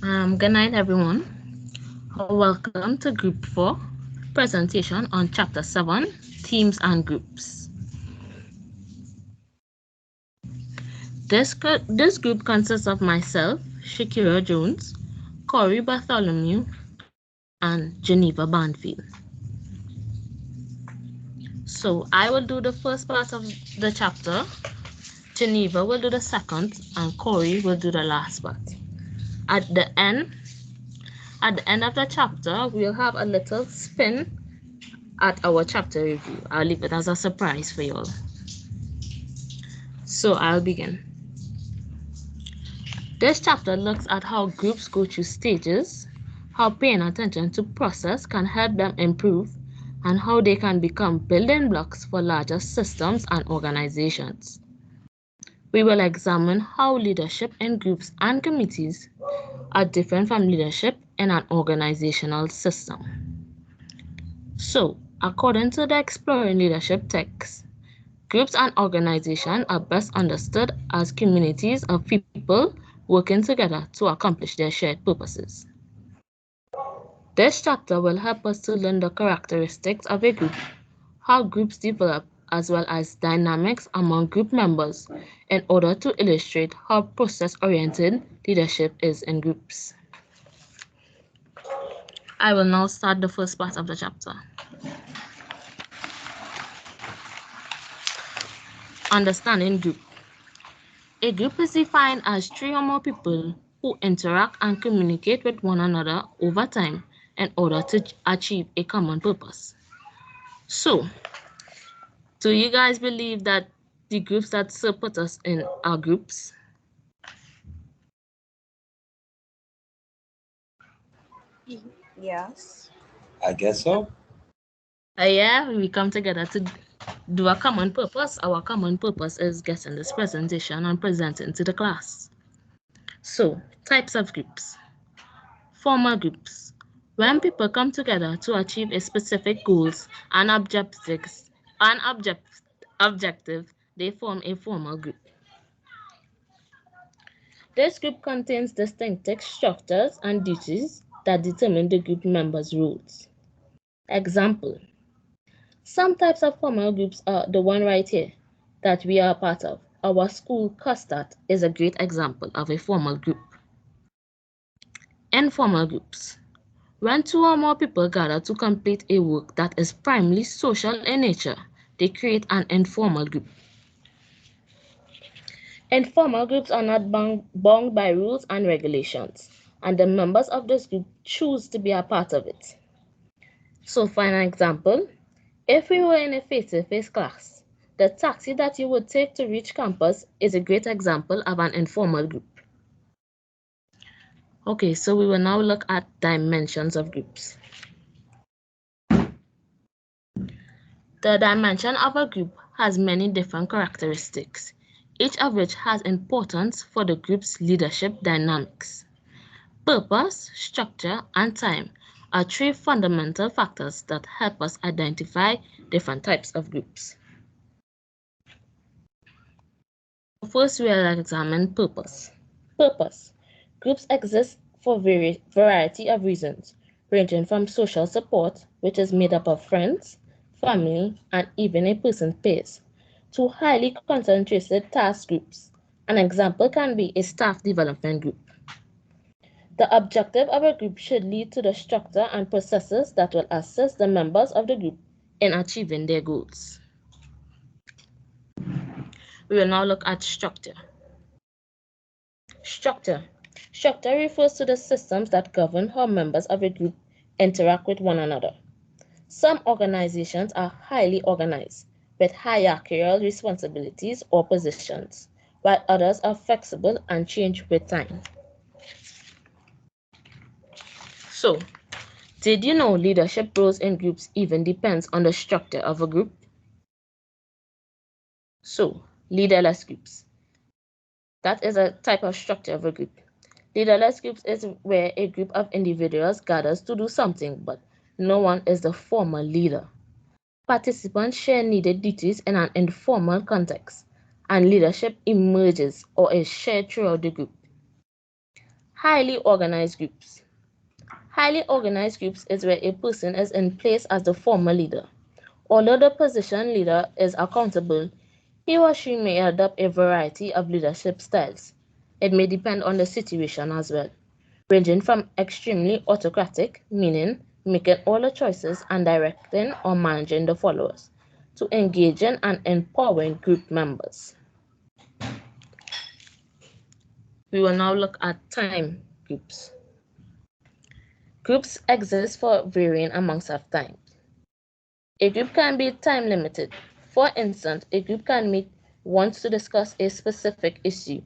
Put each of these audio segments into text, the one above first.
Good night, everyone. Welcome to Group 4 presentation on Chapter 7, Teams and Groups. This group consists of myself, Shakira Jones, Corey Bartholomew, and Geneva Banfield. So I will do the first part of the chapter, Geneva will do the second, and Corey will do the last part. At the end of the chapter, we'll have a little spin at our chapter review. I'll leave it as a surprise for you all. So I'll begin. This chapter looks at how groups go through stages, how paying attention to process can help them improve, and how they can become building blocks for larger systems and organizations. We will examine how leadership in groups and committees are different from leadership in an organizational system. So, according to the Exploring Leadership text, groups and organizations are best understood as communities of people working together to accomplish their shared purposes. This chapter will help us to learn the characteristics of a group, how groups develop, as well as dynamics among group members in order to illustrate how process-oriented leadership is in groups. I will now start the first part of the chapter. Understanding group. A group is defined as 3 or more people who interact and communicate with one another over time in order to achieve a common purpose. So, do you guys believe that the groups that support us in our groups? Yes. I guess so. Yeah, we come together to do a common purpose. Our common purpose is getting this presentation and presenting to the class. So, types of groups. Formal groups. When people come together to achieve a specific goals and objectives, they form a formal group. This group contains distinctive structures and duties that determine the group members' roles. Example. Some types of formal groups are the one right here that we are a part of. Our school custard is a great example of a formal group. Informal groups. When 2 or more people gather to complete a work that is primarily social in nature, they create an informal group. Informal groups are not bound by rules and regulations, and the members of this group choose to be a part of it. So for an example, if we were in a face-to-face class, the taxi that you would take to reach campus is a great example of an informal group. Okay, so we will now look at dimensions of groups. The dimension of a group has many different characteristics, each of which has importance for the group's leadership dynamics. Purpose, structure, and time are 3 fundamental factors that help us identify different types of groups. First, we will examine purpose. Purpose. Groups exist for a variety of reasons, ranging from social support, which is made up of friends, family, and even a person's peers, to highly concentrated task groups. An example can be a staff development group. The objective of a group should lead to the structure and processes that will assist the members of the group in achieving their goals. We will now look at structure. Structure. Structure refers to the systems that govern how members of a group interact with one another. Some organizations are highly organized, with hierarchical responsibilities or positions, while others are flexible and change with time. So, did you know leadership roles in groups even depends on the structure of a group? So, leaderless groups. That is a type of structure of a group. Leaderless groups is where a group of individuals gathers to do something, but no one is the formal leader. Participants share needed duties in an informal context, and leadership emerges or is shared throughout the group. Highly organized groups. Highly organized groups is where a person is in place as the formal leader. Although the position leader is accountable, he or she may adopt a variety of leadership styles. It may depend on the situation as well, ranging from extremely autocratic, meaning making all the choices and directing or managing the followers, to engaging and empowering group members. We will now look at time groups. Groups exist for varying amounts of time. A group can be time limited. For instance, a group can meet once to discuss a specific issue,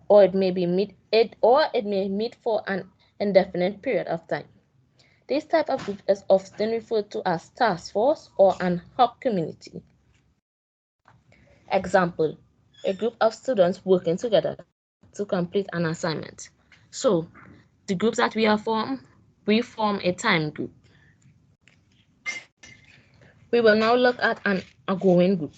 or it may meet for an indefinite period of time. This type of group is often referred to as task force or an hub community. Example, a group of students working together to complete an assignment. So, the groups that we form a time group. We will now look at an ongoing group.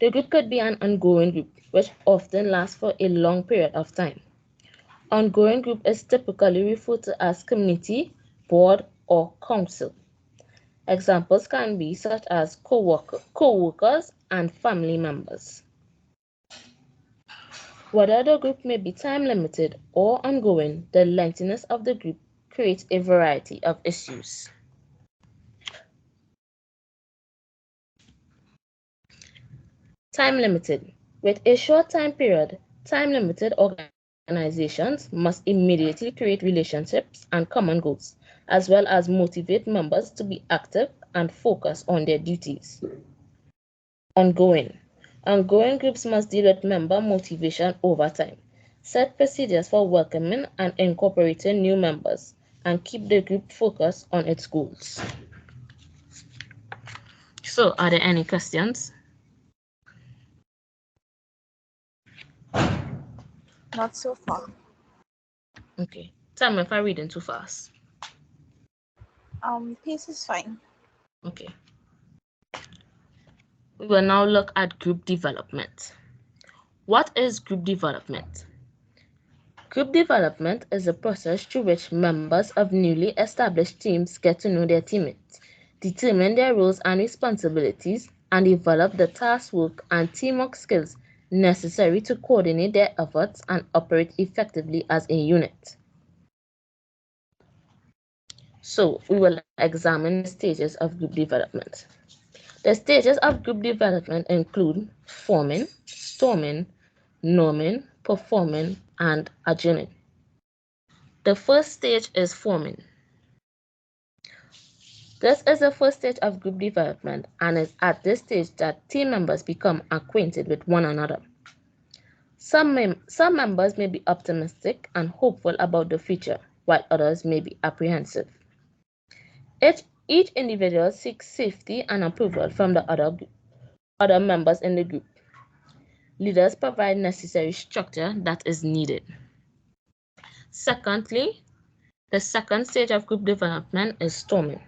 The group could be an ongoing group, which often lasts for a long period of time. Ongoing group is typically referred to as committee, board, or council. Examples can be such as co-workers and family members. Whether the group may be time limited or ongoing, the lengthiness of the group creates a variety of issues. Time limited. With a short time period, time limited organizations must immediately create relationships and common goals, as well as motivate members to be active and focus on their duties. Ongoing. Ongoing groups must deal with member motivation over time, set procedures for welcoming and incorporating new members, and keep the group focused on its goals. So, are there any questions? Not so far. Okay. Tell me if I'm reading too fast. Pace is fine. Okay. We will now look at group development. What is group development? Group development is a process through which members of newly established teams get to know their teammates, determine their roles and responsibilities, and develop the task work and teamwork skills necessary to coordinate their efforts and operate effectively as a unit. So, we will examine the stages of group development. The stages of group development include forming, storming, norming, performing, and adjourning. The first stage is forming. This is the first stage of group development and is at this stage that team members become acquainted with one another. Some members may be optimistic and hopeful about the future, while others may be apprehensive. Each individual seeks safety and approval from the other members in the group. Leaders provide necessary structure that is needed. Secondly, the second stage of group development is storming.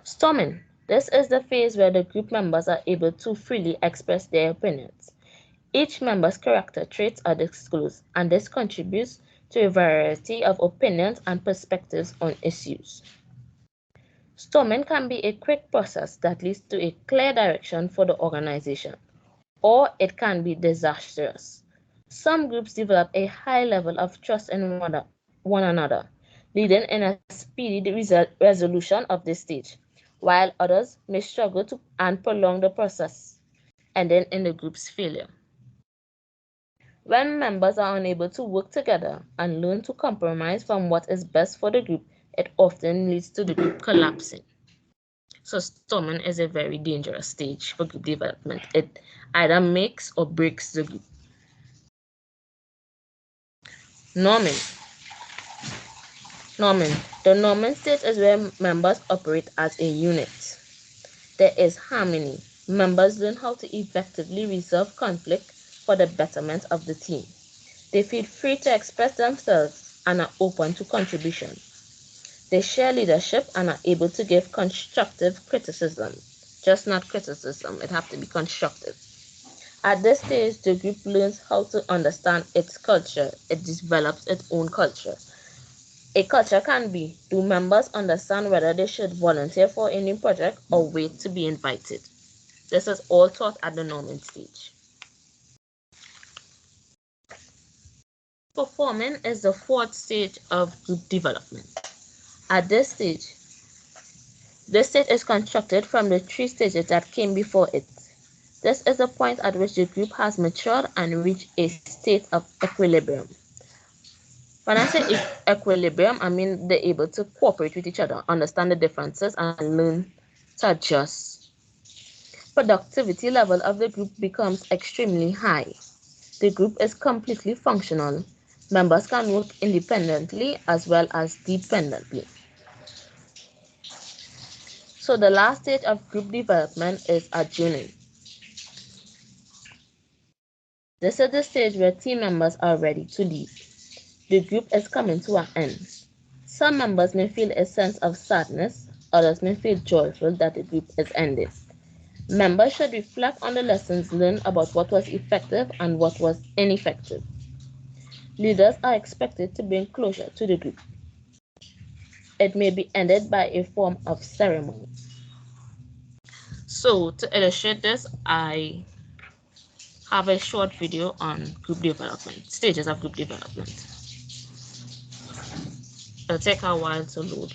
Storming. This is the phase where the group members are able to freely express their opinions. Each member's character traits are disclosed, and this contributes to a variety of opinions and perspectives on issues. Storming can be a quick process that leads to a clear direction for the organization, or it can be disastrous. Some groups develop a high level of trust in one another, leading in a speedy resolution of this stage, while others may struggle to and prolong the process, ending in the group's failure. When members are unable to work together and learn to compromise from what is best for the group, it often leads to the group collapsing. So storming is a very dangerous stage for group development. It either makes or breaks the group. Norming. Norming. The norming stage is where members operate as a unit. There is harmony. Members learn how to effectively resolve conflict for the betterment of the team. They feel free to express themselves and are open to contribution. They share leadership and are able to give constructive criticism. Just not criticism, it has to be constructive. At this stage, the group learns how to understand its culture. It develops its own culture. A culture can be, do members understand whether they should volunteer for a new project or wait to be invited? This is all taught at the norming stage. Performing is the fourth stage of group development. At this stage is constructed from the three stages that came before it. This is the point at which the group has matured and reached a state of equilibrium. When I say equilibrium, I mean they're able to cooperate with each other, understand the differences, and learn to adjust. Productivity level of the group becomes extremely high. The group is completely functional. Members can work independently as well as dependently. So the last stage of group development is adjourning. This is the stage where team members are ready to leave. The group is coming to an end. Some members may feel a sense of sadness, others may feel joyful that the group is ending. Members should reflect on the lessons learned about what was effective and what was ineffective. Leaders are expected to bring closure to the group. It may be ended by a form of ceremony. So, to illustrate this, I have a short video on group development, stages of group development. It'll take a while to load.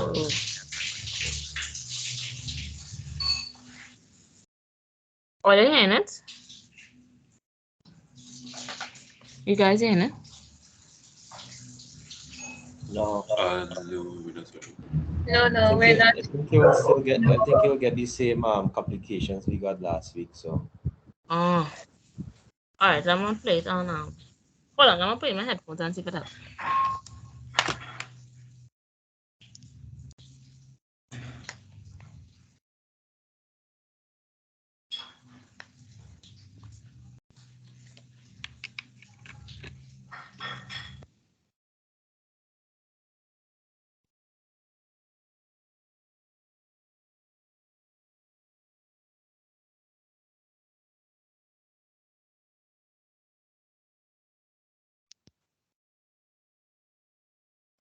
Oh. Are you hearing it? You guys hearing it? No. No, we're not hearing. No, we're not. I think you'll still get. I think you'll get the same complications we got last week. So Oh. Alright, I'm gonna play it on now. Hold on, I'm gonna put in my headphones and see if it helps.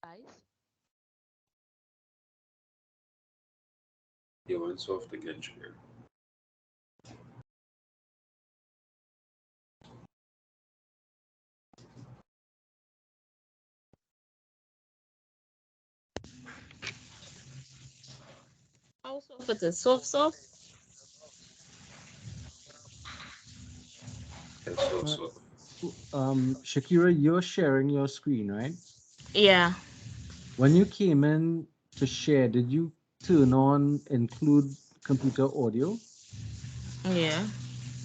Guys? You went soft again, Shakir. How soft it is? Soft? Yeah, so Uh, so. Shakira, you're sharing your screen, right? Yeah. When you came in to share, did you turn on include computer audio? Yeah.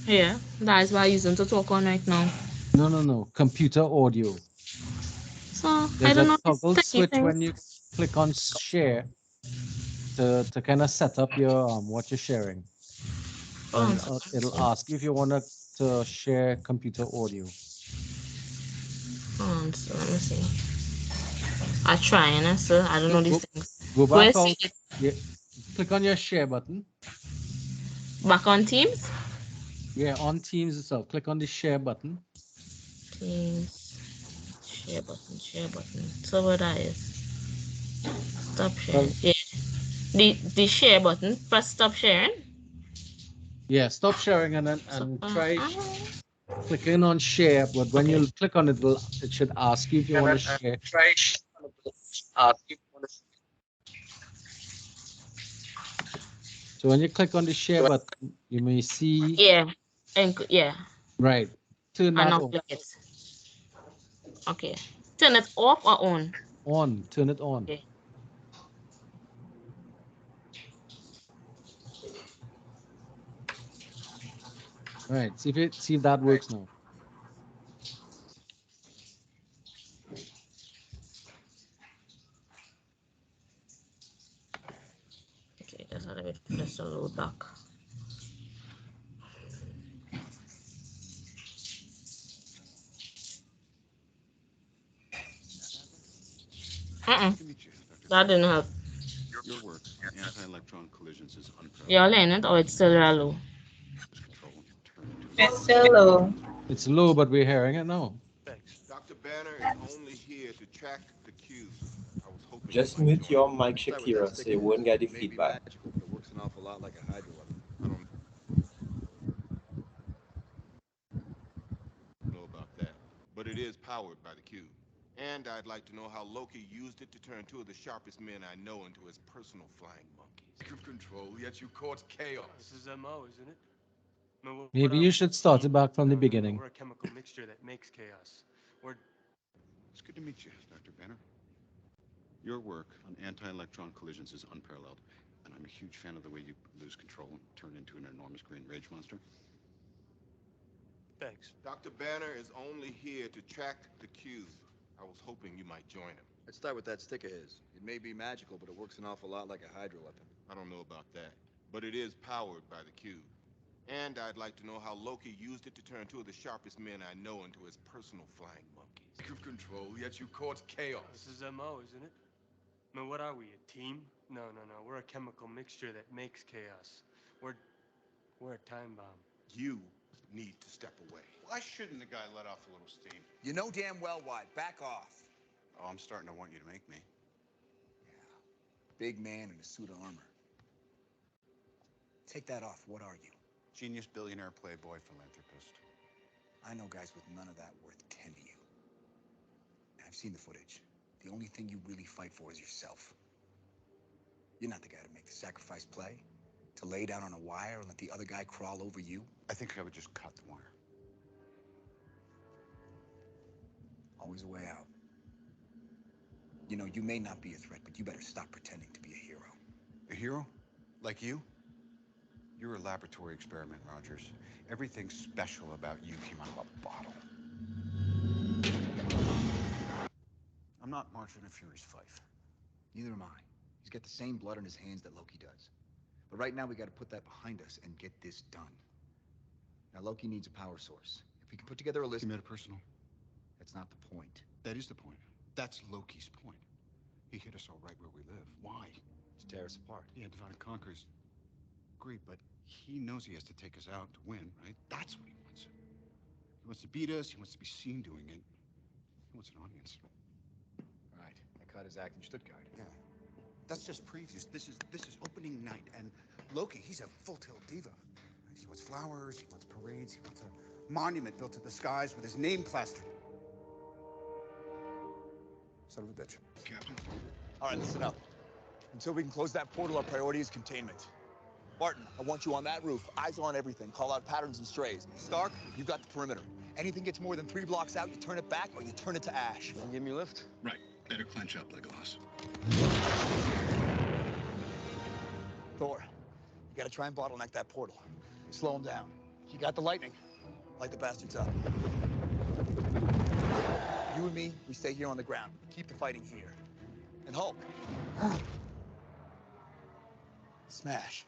Yeah. That is why I'm using to talk on right now. No, no, no. Computer audio. So I There's don't a know this toggle techie switch thing. when you click on share to kind of set up your what you're sharing. Oh, And it'll ask you if you want to share computer audio. so let me see. I try and so I don't Go know these go things. go Go back and see out. it Yeah, click on your share button. back on Teams. Yeah, on Teams itself. Click on the share button. Teams share button, share button. So what that is? Stop sharing. Well, Yeah. The share button. Press stop sharing. yeah, stop sharing So and try clicking on share. But when okay. you click on it, it should ask you if you want to share. try. So when you click on the share button, you may see Yeah. And yeah. right. Turn And that now off. click it. Okay. Turn it off or on? On. Turn it on. Okay. Right. See if that works now. So let me just load back. That didn't help. Your work on anti-electron collisions is unparalleled. You're laying it or it's still real low? Control turn into It's still low. It's low, but we're hearing it now. Thanks. Dr. Banner is only here to track the cues. I was hoping Just you might mute join your him. mic, Shakira, so you won't get the It may be feedback. magical, but it works an awful lot like a hydro weapon. I don't know about that, but it is powered by the cube. And I'd like to know how Loki used it to turn two of the sharpest men I know into his personal flying monkeys. Cube control, yet you cause chaos. This is MO, isn't it? No, what Maybe are you we, should a start it team? back from the No, beginning. we're a chemical mixture that makes chaos. We're It's good to meet you, Dr. Banner. Your work on anti-electron collisions is unparalleled, and I'm a huge fan of the way you lose control and turn into an enormous green rage monster. thanks. Dr. Banner is only here to track the cues. I was hoping you might join him. Let's start with that stick of his. It may be magical, but it works an awful lot like a hydro weapon. I don't know about that, but it is powered by the cube. And I'd like to know how Loki used it to turn two of the sharpest men I know into his personal flying monkeys. Cube control, yet you cause chaos. This is MO, isn't it? No, what are we, a team? No, we're a chemical mixture that makes chaos. We're a time bomb. You need to step away. Why shouldn't the guy let off a little steam? You know damn well why. Back off. Oh, I'm starting to want you to make me. Big man in a suit of armor. Take that off. What are you? Genius, billionaire, playboy, philanthropist. I know guys with none of that worth 10 to you. I've seen the footage. The only thing you really fight for is yourself. You're not the guy to make the sacrifice play, to lay down on a wire and let the other guy crawl over you. I think I would just cut the wire. Always a way out. You know, you may not be a threat, but you better stop pretending to be a hero. A hero? Like you? You're a laboratory experiment, Rogers. Everything special about you came out of a bottle. I'm not marching a Fury's fife. Neither am I. He's got the same blood on his hands that Loki does. But right now, we got to put that behind us and get this done. Now, Loki needs a power source. If we can put together a list... You made it personal. That's not the point. That is the point. That's Loki's point. He hit us all right where we live. Why? To tear us apart. Yeah, divide and conquers. Agreed, but he knows he has to take us out to win, right? That's what he wants. He wants to beat us. He wants to be seen doing it. He wants an audience. Right. I caught his act in Stuttgart. Yeah. That's just previews. This is opening night, and Loki, he's a full-tilt diva. He wants flowers, he wants parades, he wants a monument built to the skies with his name plastered. Son of a bitch. Captain. All right, listen up. Until we can close that portal, our priority is containment. Barton, I want you on that roof. Eyes on everything. Call out patterns and strays. Stark, you got the perimeter. Anything gets more than 3 blocks out, you turn it back or you turn it to ash. Can you give me a lift? Right. Better clench up, Legolas. Thor, you gotta try and bottleneck that portal. Slow him down. You got the lightning. Light the bastards up. You and me, we stay here on the ground. Keep the fighting here. And Hulk. Smash.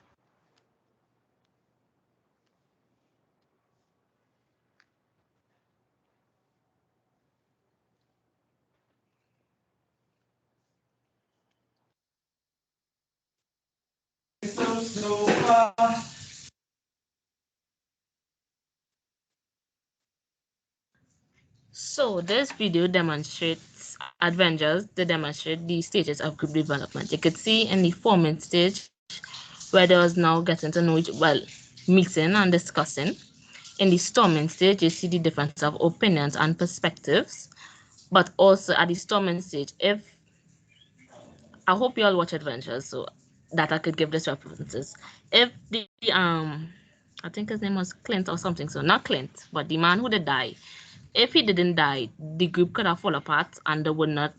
So this video demonstrates Avengers to demonstrate the stages of group development. You could see in the forming stage where there was now getting to know each, well, meeting and discussing. In the storming stage, you see the difference of opinions and perspectives. But also at the storming stage, if I hope you all watch Adventures so that I could give this references. If the I think his name was Clint or something, so not Clint, but the man who did die, if he didn't die, the group could have fallen apart and they would not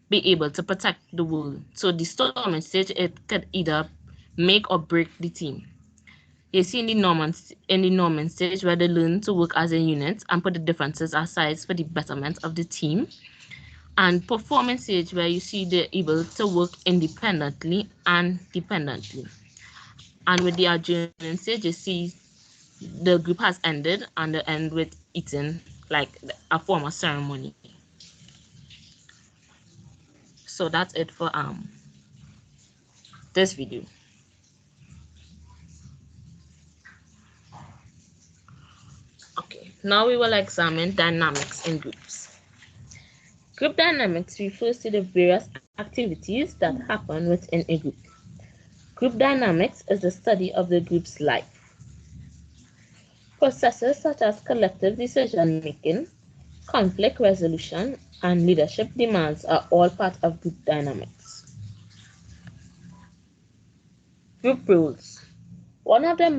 be able to protect the world. So the storming stage, it could either make or break the team. You see in the Norman stage where they learn to work as a unit and put the differences aside for the betterment of the team. And performance stage where you see they're able to work independently and dependently. And with the adjournment stage, you see the group has ended and they end with eating, like a form of ceremony. So that's it for this video. Okay, now we will examine dynamics in groups. Group dynamics refers to the various activities that happen within a group. Group dynamics is the study of the group's life. Processes such as collective decision making, conflict resolution, and leadership demands are all part of group dynamics. Group rules. One of the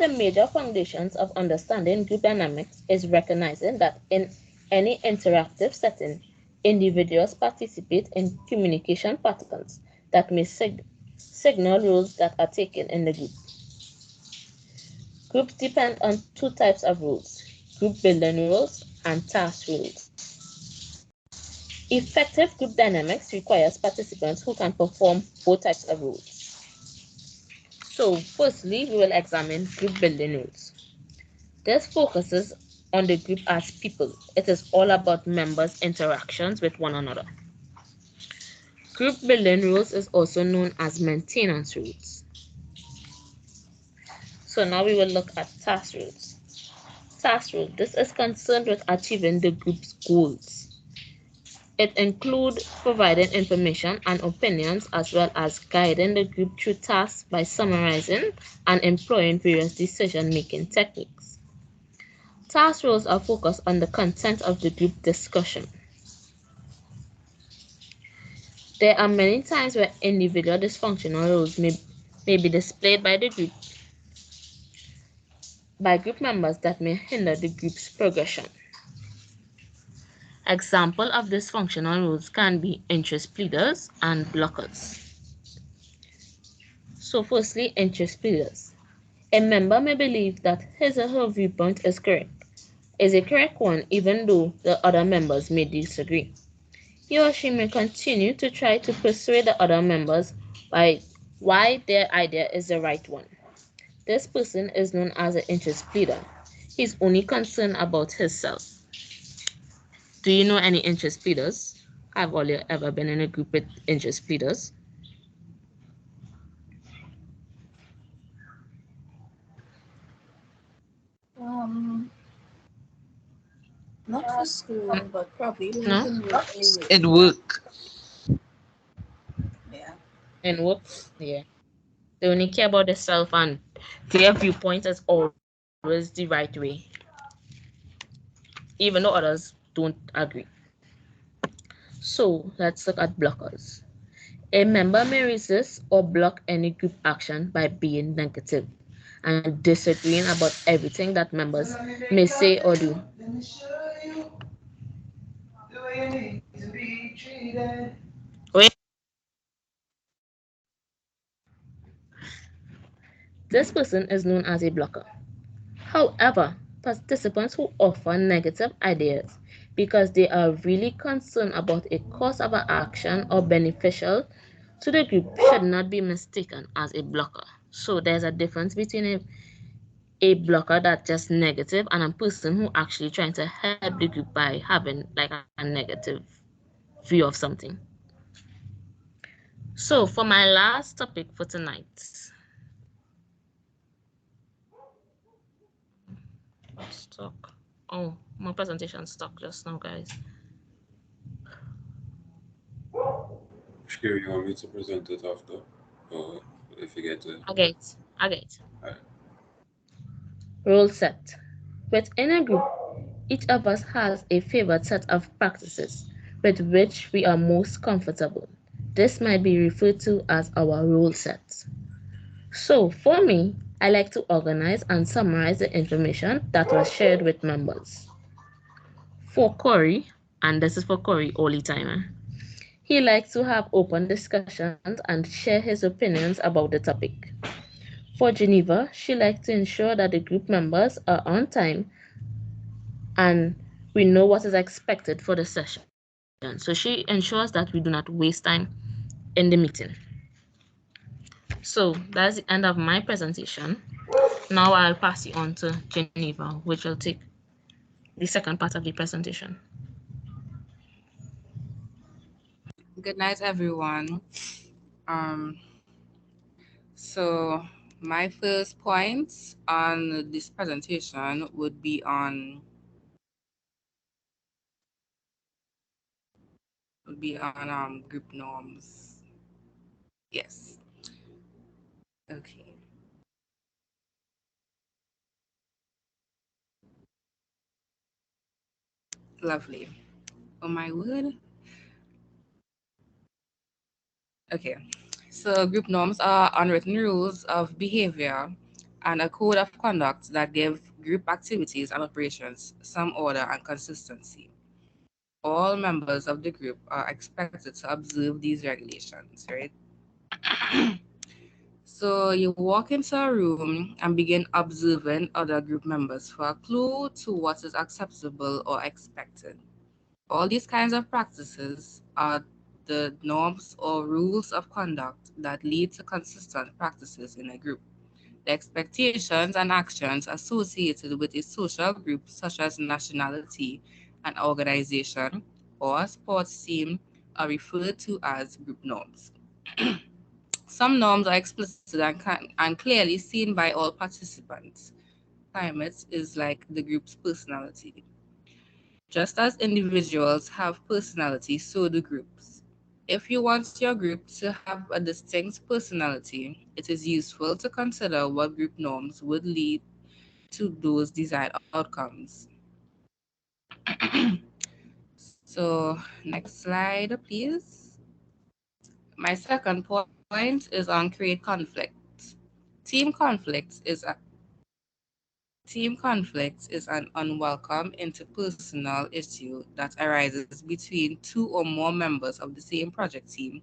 major foundations of understanding group dynamics is recognizing that in any interactive setting, individuals participate in communication patterns that may signal rules that are taken in the group. Groups depend on two types of rules: group building rules and task rules. Effective group dynamics requires participants who can perform both types of rules. So, firstly, we will examine group building rules. This focuses on the group as people. It is all about members' interactions with one another. Group building rules is also known as maintenance rules. So now we will look at task rules. Task rule. This is concerned with achieving the group's goals. It includes providing information and opinions as well as guiding the group through tasks by summarizing and employing various decision-making techniques. Task rules are focused on the content of the group discussion. There are many times where individual dysfunctional roles may be displayed by the group members that may hinder the group's progression. Example of dysfunctional roles can be interest pleaders and blockers. So firstly, interest pleaders. A member may believe that his or her viewpoint is a correct one even though the other members may disagree. He or she may continue to try to persuade the other members by why their idea is the right one. This person is known as an interest pleader. He's only concerned about himself. Do you know any interest pleaders? Have all you ever been in a group with interest pleaders? Um, Not for school, but probably No? At work. yeah. In work? Yeah. They only care about themselves and their viewpoint is always the right way. Even though others don't agree. So let's look at blockers. A member may resist or block any group action by being negative and disagreeing about everything that members may say or do. Wait. This person is known as a blocker. However, participants who offer negative ideas because they are really concerned about a cause of an action or beneficial to the group should not be mistaken as a blocker. So there's a difference between a blocker that's just negative and a person who actually trying to help the group by having like a negative view of something. So for my last topic for tonight, stuck. Oh, my presentation stuck just now, guys. Shkir, you want me to present it after? Or if you get it? I get. Alright. Rule set. Within a group, each of us has a favored set of practices with which we are most comfortable. This might be referred to as our rule set. So, for me, I like to organize and summarize the information that was shared with members. For Corey, and this is for Corey all the time, he likes to have open discussions and share his opinions about the topic. For Geneva, she likes to ensure that the group members are on time and we know what is expected for the session. So she ensures that we do not waste time in the meeting. So that's the end of my presentation. Now I'll pass you on to Geneva, which will take the second part of the presentation. Good night, everyone. Um, so my first point on this presentation would be on group norms. Yes. Okay. Lovely. Oh my word. Okay. So group norms are unwritten rules of behavior and a code of conduct that give group activities and operations some order and consistency. All members of the group are expected to observe these regulations, right? So you walk into a room and begin observing other group members for a clue to what is acceptable or expected. All these kinds of practices are the norms or rules of conduct that lead to consistent practices in a group. The expectations and actions associated with a social group, such as nationality, an organization, or a sports team, are referred to as group norms. Some norms are explicit and clearly seen by all participants. Climate is like the group's personality. Just as individuals have personality, so do groups. If you want your group to have a distinct personality, it is useful to consider what group norms would lead to those desired outcomes. So, next slide, please. My second point is on create conflict. Team conflicts is a Team conflict is an unwelcome interpersonal issue that arises between two or more members of the same project team,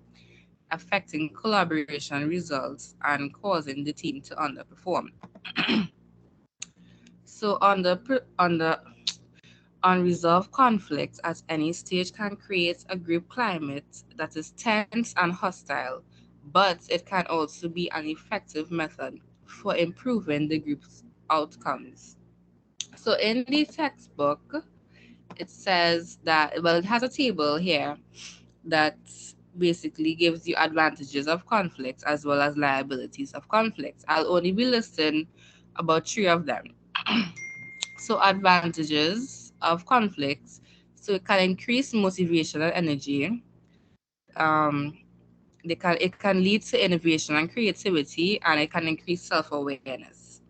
affecting collaboration results and causing the team to underperform. So, unresolved conflicts at any stage can create a group climate that is tense and hostile, but it can also be an effective method for improving the group's outcomes. So in the textbook, it says that, well, it has a table here that basically gives you advantages of conflict as well as liabilities of conflict. I'll only be listing about three of them. So advantages of conflict. So it can increase motivation and energy. Um, it can lead to innovation and creativity, and it can increase self-awareness.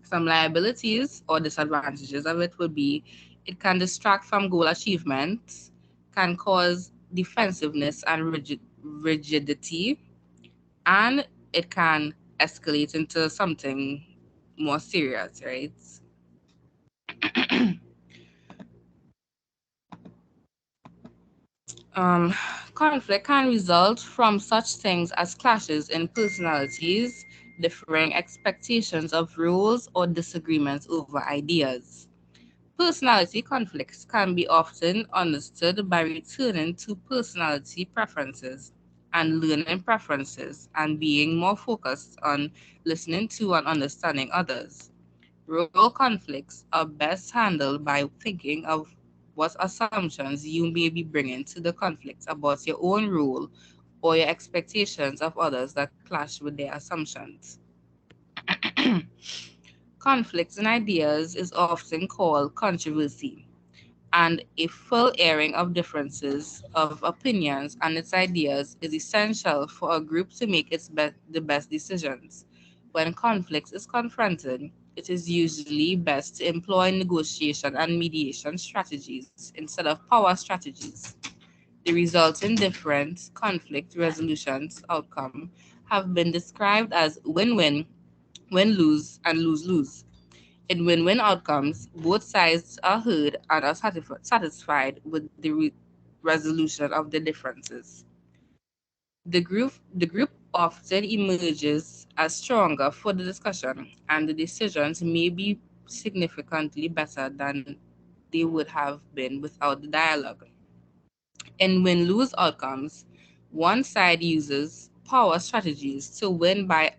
Some liabilities or disadvantages of it would be it can distract from goal achievement, can cause defensiveness and rigidity, and it can escalate into something more serious, right? Um, Conflict can result from such things as clashes in personalities, differing expectations of roles, or disagreements over ideas. Personality conflicts can be often understood by returning to personality preferences and learning preferences and being more focused on listening to and understanding others. Role conflicts are best handled by thinking of what assumptions you may be bringing to the conflict about your own role or your expectations of others that clash with their assumptions. Conflicts in ideas is often called controversy, and a full airing of differences of opinions and its ideas is essential for a group to make the best decisions. When conflict is confronted, it is usually best to employ negotiation and mediation strategies instead of power strategies. The resulting different conflict resolutions outcome have been described as win-win, win-lose, and lose-lose. In win-win outcomes, both sides are heard and are satisfied with the resolution of the differences. The group often emerges as stronger for the discussion, and the decisions may be significantly better than they would have been without the dialogue. In win-lose outcomes, one side uses power strategies to win by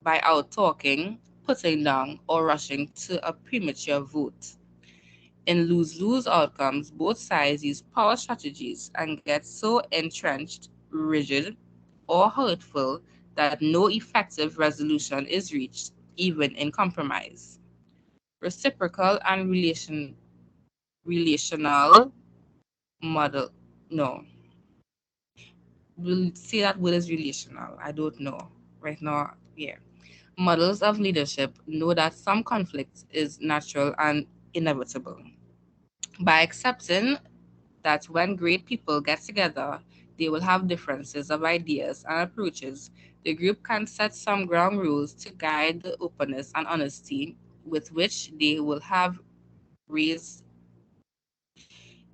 out talking, putting down, or rushing to a premature vote. In lose lose outcomes, both sides use power strategies and get so entrenched, rigid, or hurtful that no effective resolution is reached, even in compromise. Reciprocal and relational model. No, we'll say that word is relational. I don't know right now. Yeah. Models of leadership know that some conflict is natural and inevitable. By accepting that when great people get together, they will have differences of ideas and approaches, the group can set some ground rules to guide the openness and honesty with which they will have raised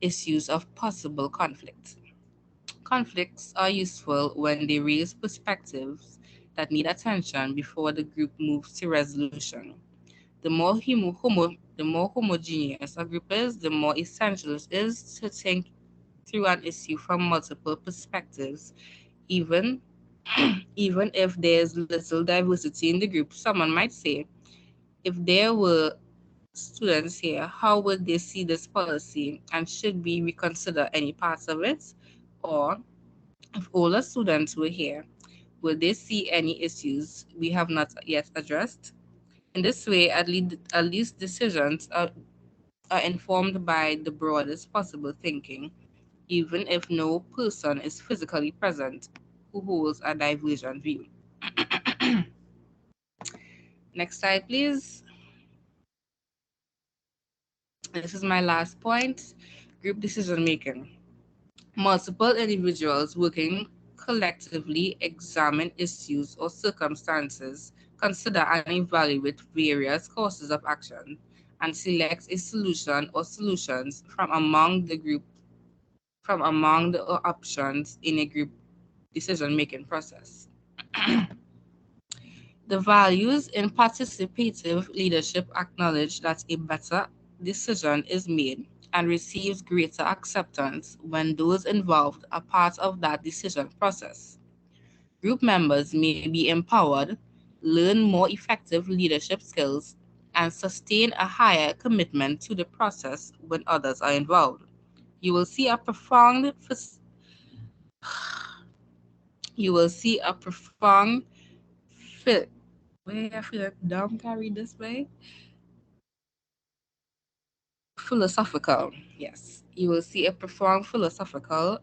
issues of possible conflict. Conflicts are useful when they raise perspectives that need attention before the group moves to resolution. The more homogeneous a group is, the more essential it is to think through an issue from multiple perspectives, even even if there's little diversity in the group. Someone might say, if there were students here, how would they see this policy and should we reconsider any parts of it? Or if all the students were here, will they see any issues we have not yet addressed? In this way, at least decisions are informed by the broadest possible thinking, even if no person is physically present who holds a divergent view. Next slide, please. This is my last point, group decision making. Multiple individuals working collectively examine issues or circumstances, consider and evaluate various courses of action, and select a solution or solutions from among the options in a group decision making process. The values in participative leadership acknowledge that a better decision is made and receives greater acceptance when those involved are part of that decision process. Group members may be empowered, learn more effective leadership skills, and sustain a higher commitment to the process when others are involved. You will see a profound you will see a profound fit. Wait, I feel like dumb carry this way. Philosophical, yes. You will see a profound philosophical,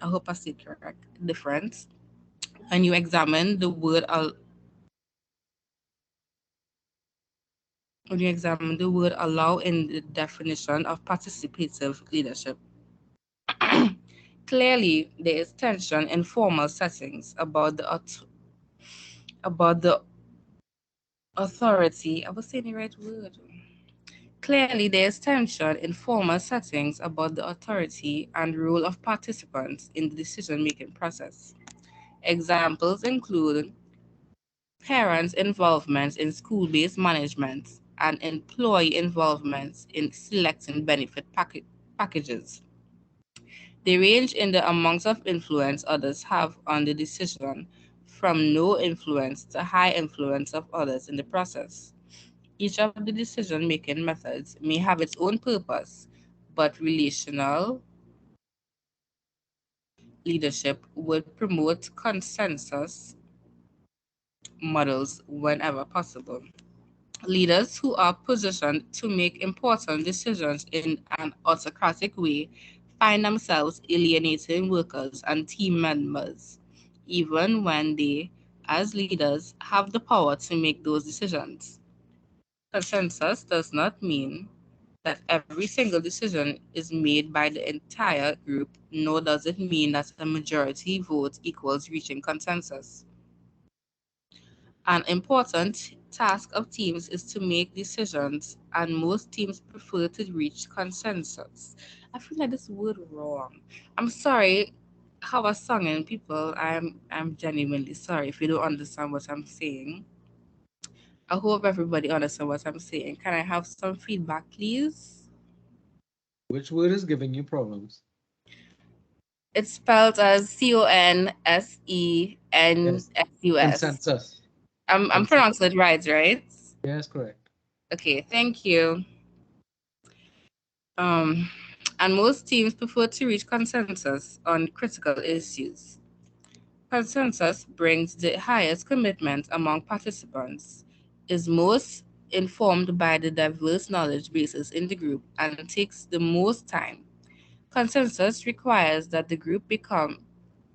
I hope I said correct, difference when you examine the word allow in the definition of participative leadership. Clearly, there is tension in formal settings about the authority. I was saying the right word. Clearly, there is tension in formal settings about the authority and role of participants in the decision making process. Examples include parents' involvement in school based management and employee involvement in selecting packages. They range in the amount of influence others have on the decision, from no influence to high influence of others in the process. Each of the decision making methods may have its own purpose, but relational leadership would promote consensus models whenever possible. Leaders who are positioned to make important decisions in an autocratic way find themselves alienating workers and team members, even when they, as leaders, have the power to make those decisions. Consensus does not mean that every single decision is made by the entire group, nor does it mean that a majority vote equals reaching consensus. An important task of teams is to make decisions, and most teams prefer to reach consensus. I feel like this word wrong. I'm sorry how I sung in people. I'm genuinely sorry if you don't understand what I'm saying. I hope everybody understands what I'm saying. Can I have some feedback, please? Which word is giving you problems? It's spelled as CONSENSUS. Consensus. I'm pronouncing it right? Yes, correct. Okay, thank you. And most teams prefer to reach consensus on critical issues. Consensus brings the highest commitment among participants, is most informed by the diverse knowledge bases in the group, and takes the most time. Consensus requires that the group become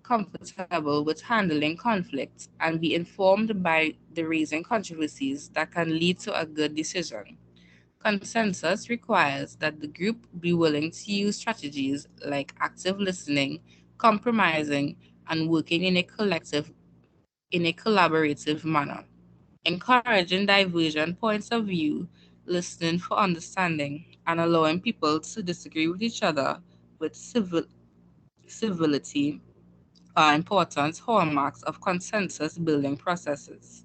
comfortable with handling conflict and be informed by the raising controversies that can lead to a good decision. Consensus requires that the group be willing to use strategies like active listening, compromising, and working in a collaborative manner, encouraging divergent points of view, listening for understanding, and allowing people to disagree with each other with civility are important hallmarks of consensus building processes.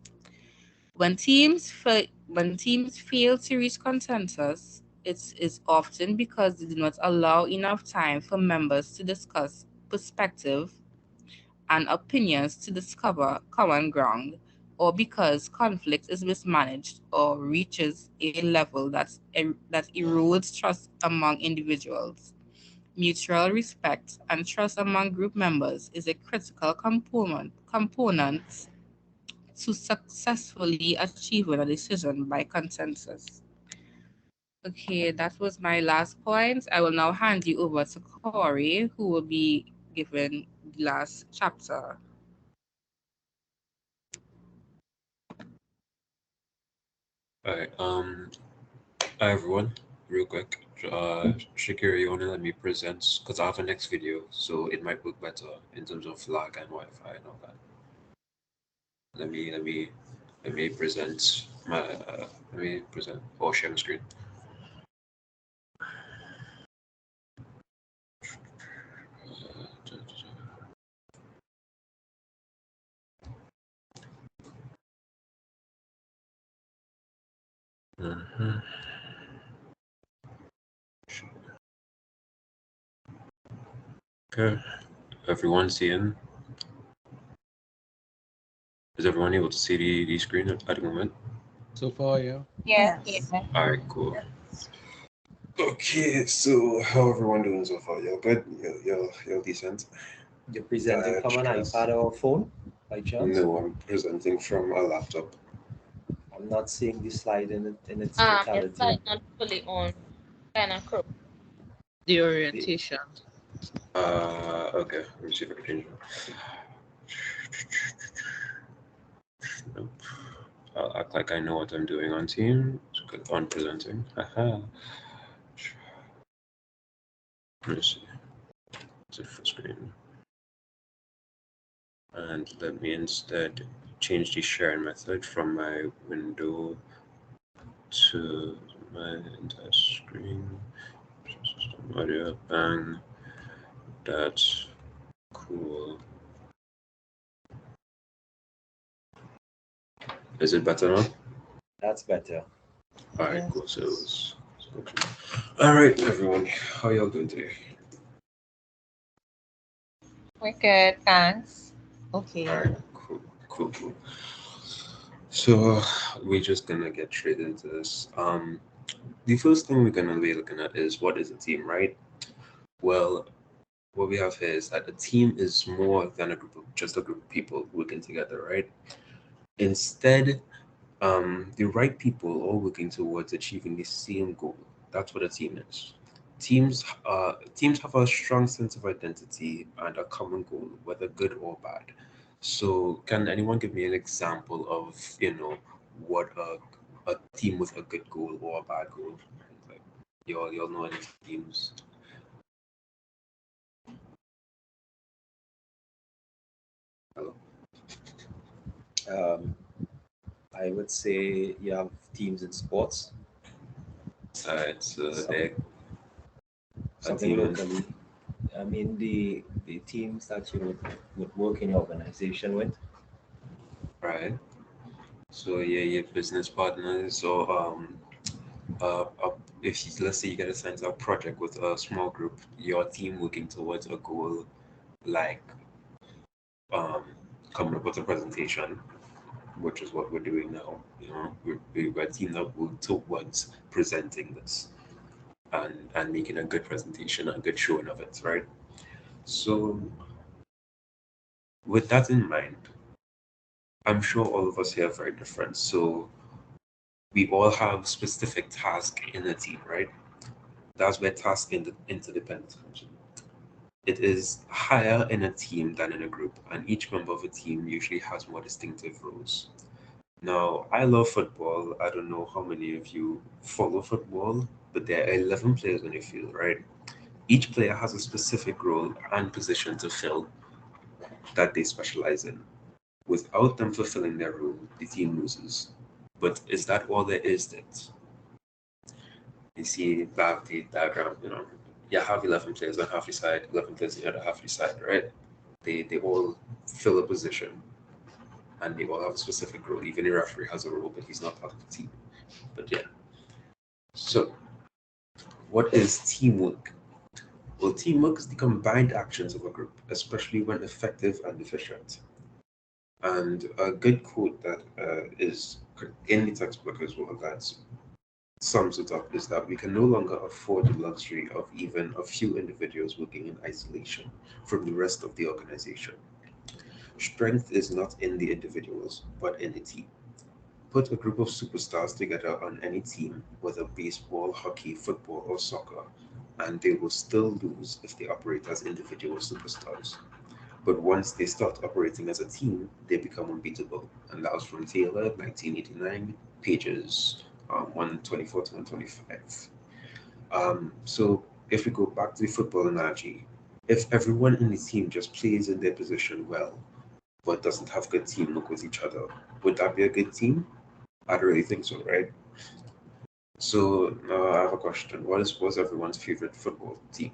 When teams fail to reach consensus, it is often because they do not allow enough time for members to discuss perspective and opinions to discover common ground, or because conflict is mismanaged or reaches a level that erodes trust among individuals. Mutual respect and trust among group members is a critical component to successfully achieving a decision by consensus. Okay, that was my last point. I will now hand you over to Corey, who will be given the last chapter. Alright, hi everyone, real quick. Shakira, you wanna let me present? Because I have a next video, so it might look better in terms of lag and Wi-Fi and all that. Let me present my let me present or share my screen. Okay, everyone seeing? Is everyone able to see the screen at the moment? So far, yeah. Yes. Alright, cool. Okay, so how everyone doing so far? Y'all good? Y'all decent? You're presenting from an iPad or phone by chance? No, I'm presenting from a laptop. I'm not seeing the slide in its Your totality. slide not fully on, kind of crooked. The orientation. Okay, let me see if I can change it. Nope. I'll act like I know what I'm doing on Teams. Click on presenting. Haha. Let me see. It's a full screen. And let me instead change the sharing method from my window to my entire screen. System audio, bang. That's cool. Is it better now? That's better. Alright, cool. So alright, everyone. How y'all doing today? We're good, thanks. Okay. Alright, cool. So we're just gonna get straight into this. The first thing we're gonna be looking at is what is a team, right? Well, what we have here is that a team is more than just a group of people working together, right? Instead, the right people all working towards achieving the same goal. That's what a team is. Teams have a strong sense of identity and a common goal, whether good or bad. So, can anyone give me an example of what a team with a good goal or a bad goal? Like, y'all know any teams? Hello? I would say you have teams in sports. It's a Something team. locally. I mean the teams that you would work in your organization with. Right. So yeah, your business partners. So if let's say you get assigned to a project with a small group, your team working towards a goal, like coming up with a presentation, which is what we're doing now. You know, we're teamed up towards presenting this and making a good presentation, a good showing of it, right? So, with that in mind, I'm sure all of us here are very different. So, we all have specific tasks in a team, right? That's where task interdependence comes in. It is higher in a team than in a group, and each member of a team usually has more distinctive roles. Now, I love football. I don't know how many of you follow football, but there are 11 players on your field, right? Each player has a specific role and position to fill that they specialize in. Without them fulfilling their role, the team loses. But is that all there is that you see that the diagram, you know, you have 11 players on half your side, 11 players on the other half your side, right? They all fill a position and they all have a specific role. Even the referee has a role, but he's not part of the team. But yeah. So, what is teamwork? Well, teamwork is the combined actions of a group, especially when effective and efficient. And a good quote that is in the textbook as well that sums it up is that we can no longer afford the luxury of even a few individuals working in isolation from the rest of the organization. Strength is not in the individuals, but in the team. Put a group of superstars together on any team, whether baseball, hockey, football, or soccer, and they will still lose if they operate as individual superstars. But once they start operating as a team, they become unbeatable. And that was from Taylor, 1989, pages 124 to 125. So if we go back to the football analogy, if everyone in the team just plays in their position well, but doesn't have good teamwork with each other, would that be a good team? I don't really think so, right? So now I have a question. What's everyone's favorite football team?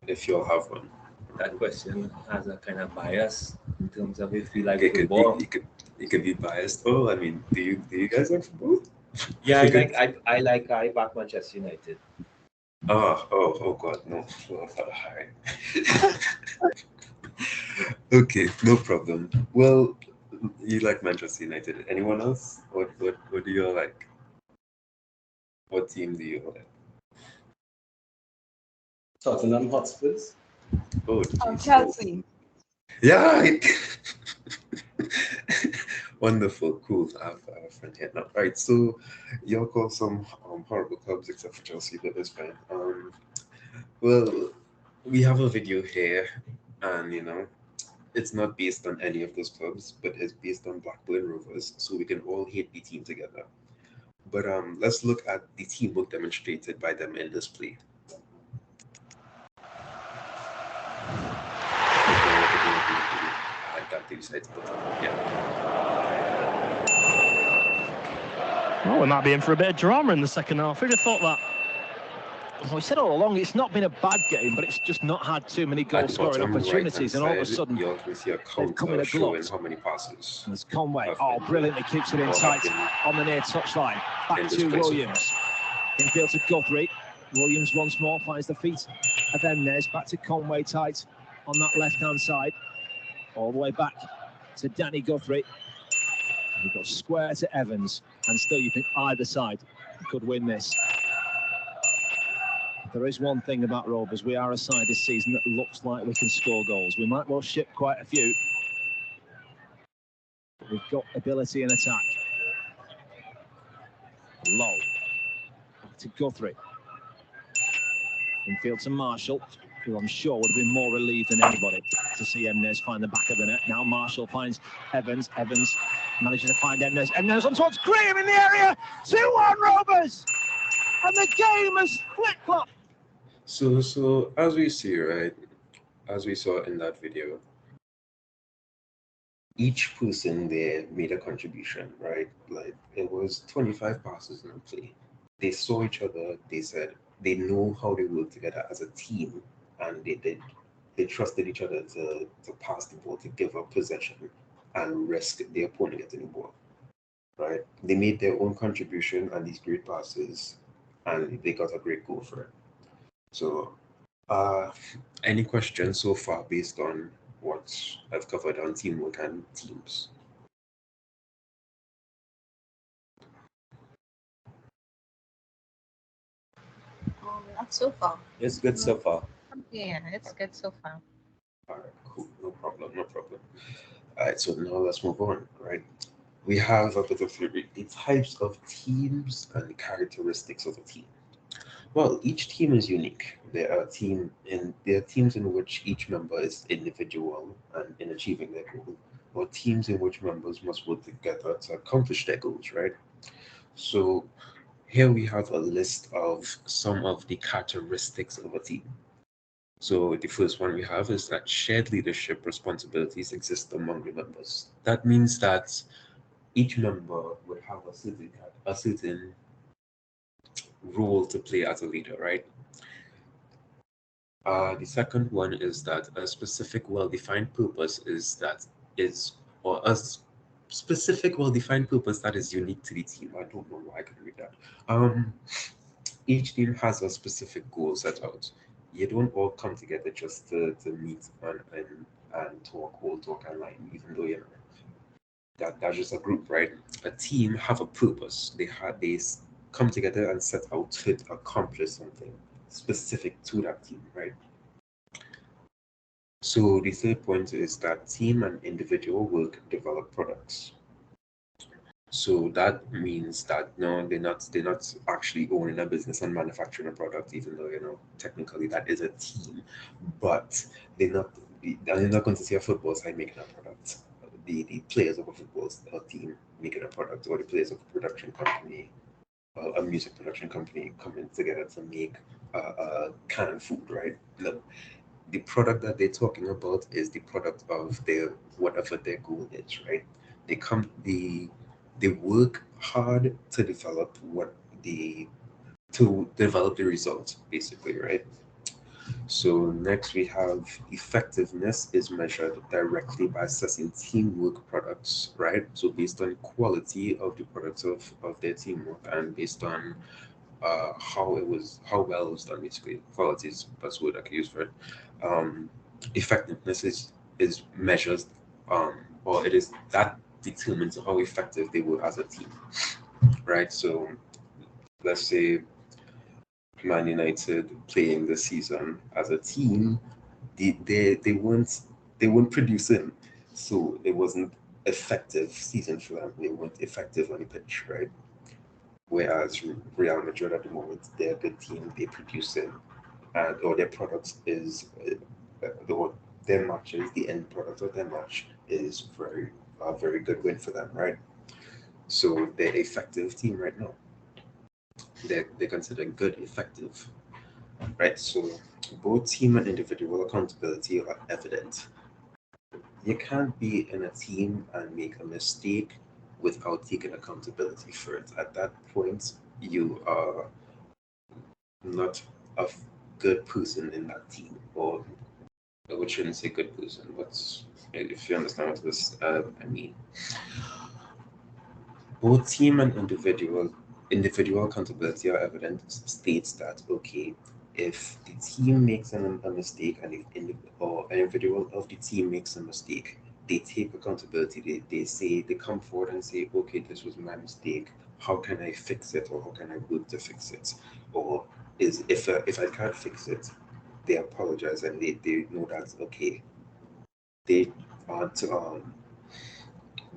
If you all have one. That question has a kind of bias in terms of if you like It could be football. it could be biased. Oh, I mean, do you guys like football? Yeah, You could- I back Manchester United. Oh God, no. Well, okay, no problem. Well, you like Manchester United. Anyone else? What do you all like? What team do you all like? Tottenham Hotspurs. Oh, geez. Chelsea. Yeah. Wonderful, cool. I have a friend here now. Right, so y'all call some horrible clubs except for Chelsea, but it's fine. Well, we have a video here, and it's not based on any of those clubs, but it's based on Blackburn Rovers, so we can all hate the team together. But let's look at the teamwork demonstrated by them in this play. I got these sites, but yeah. Well, we might be in for a bit of drama in the second half. Who'd have thought that? Well, we said all along it's not been a bad game, but it's just not had too many goal-scoring opportunities, and all of a sudden you can see a they've come counter in a showing glut. how many passes. And there's Conway. have Oh, been- brilliantly keeps it in or tight have on the near touchline. Back in this to place so Williams. Infield to Guthrie. Williams once more finds the feet of Emnes. Back to Conway tight on that left-hand side. All the way back to Danny Guthrie. He got square to Evans, and still you think either side could win this. There is one thing about Rovers, we are a side this season that looks like we can score goals. We might well ship quite a few, but we've got ability in attack. Low. Back to Guthrie. Infield to Marshall, who I'm sure would have been more relieved than anybody to see Emnes find the back of the net. Now Marshall finds Evans. Evans manages to find Emnes. Emnes on towards Graham in the area. 2-1 Rovers! And the game has flip-flopped. So as we see, right, as we saw in that video, each person there made a contribution, right? Like it was 25 passes in a play. They saw each other, they said they know how they work together as a team, and they trusted each other to pass the ball, to give up possession and risk the opponent getting the ball. right? They made their own contribution and these great passes, and they got a great goal for it. So, any questions so far based on what I've covered on teamwork and teams? Not so far. It's good so far. Yeah, it's good so far. All right, cool, no problem, no problem. All right, so now let's move on, right? We have a bit of the types of teams and characteristics of a team. Well, each team is unique. There are teams in which each member is individual and in achieving their goal, or teams in which members must work together to accomplish their goals, right? So here we have a list of some of the characteristics of a team. So the first one we have is that shared leadership responsibilities exist among the members. That means that each member would have a certain role to play as a leader, right? The second one is that a specific well-defined purpose is or a specific well-defined purpose that is unique to the team. I don't know why I could read that. Each team has a specific goal set out. You don't all come together just to meet and talk, whole talk and line, even though you know that's just a group, right? A team have a purpose. They come together and set out to accomplish something specific to that team, right? So the third point is that team and individual work develop products. So that means that no, they're not actually owning a business and manufacturing a product, even though technically that is a team, but they're not going to see a football side making a product. The players of a football team making a product, or the players of a production company, a music production company coming together to make canned food, right? No, the product that they're talking about is the product of their whatever their goal is, right? They work hard to develop the result, basically, right? So next we have effectiveness is measured directly by assessing teamwork products, right? So based on quality of the products of their teamwork and based on how well it was done, basically. Quality is the best word I could use for it. Um, Effectiveness is measured, or it is that determines how effective they were as a team, right? So let's say Man United playing this season as a team, they weren't producing, so it wasn't effective season for them. They weren't effective on the pitch, right? Whereas Real Madrid at the moment, they're a good team, they're producing, and or their product is or their matches, the end product of their match is a very good win for them, right? So they're effective team right now. They're considered good, effective, right? So both team and individual accountability are evident. You can't be in a team and make a mistake without taking accountability for it. At that point, you are not a good person in that team, or we shouldn't say good person, but if you understand what this I mean. Both team and individual accountability are evident states that okay, if the team makes a mistake and if or an individual of the team makes a mistake, they take accountability. They say they come forward and say, okay, this was my mistake. How can I fix it, or how can I work to fix it? Or is if I can't fix it, they apologize and they know that okay, they aren't um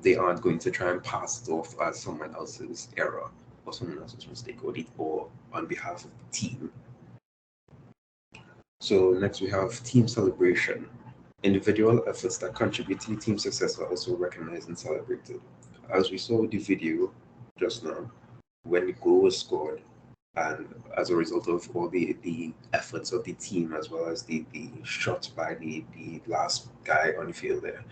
they aren't going to try and pass it off as someone else's error or someone else's mistake, or on behalf of the team. So next we have team celebration. Individual efforts that contribute to the team success are also recognized and celebrated. As we saw with the video just now, when the goal was scored, and as a result of all the efforts of the team as well as the shot by the last guy on the field there,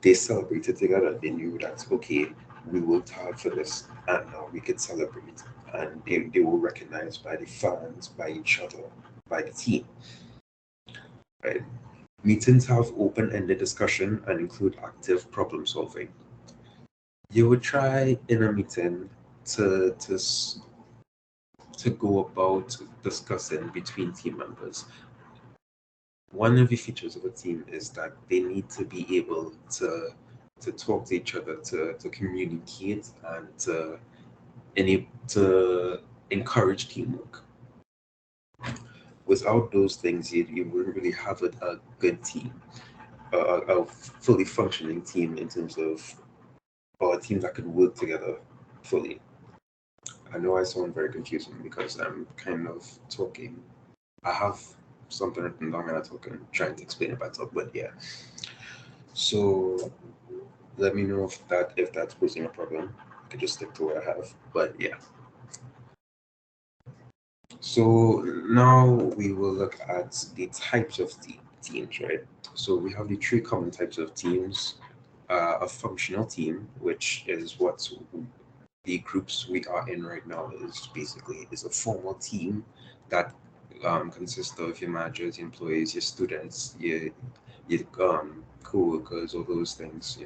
they celebrated together. They knew that okay, we worked hard for this, and now we can celebrate. And they were recognized by the fans, by each other, by the team. Right? Meetings have open-ended discussion and include active problem solving. You would try in a meeting to go about discussing between team members. One of the features of a team is that they need to be able to talk to each other, to communicate, and to encourage teamwork. Without those things, you wouldn't really have a good team, a fully functioning team in terms of, or a team that could work together fully. I know I sound very confusing because I'm kind of talking. I have something written down and I'm talking, trying to explain it better, but yeah. So let me know if that's posing a problem. I could just stick to what I have, but yeah. So now we will look at the types of teams, right? So we have the three common types of teams. A functional team, which is what the groups we are in right now is a formal team that consists of your managers, your employees, your students, your co-workers, all those things.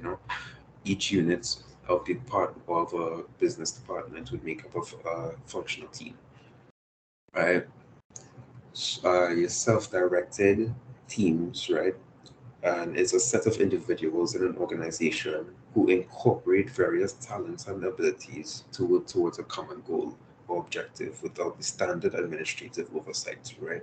Each unit of the part of a business department would make up of a functional team, right? Your self-directed teams, right? And it's a set of individuals in an organization who incorporate various talents and abilities to work towards a common goal or objective without the standard administrative oversight, right?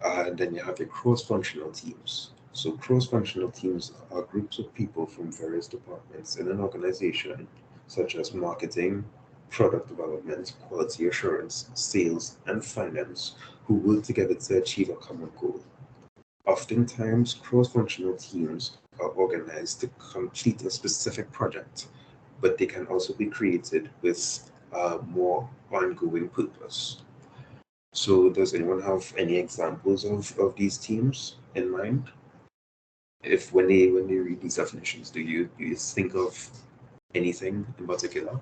And then you have your cross-functional teams. So cross-functional teams are groups of people from various departments in an organization, such as marketing, product development, quality assurance, sales, and finance, who work together to achieve a common goal. Oftentimes, cross-functional teams are organized to complete a specific project, but they can also be created with a more ongoing purpose. So, does anyone have any examples of these teams in mind? If when they read these definitions, do you think of anything in particular?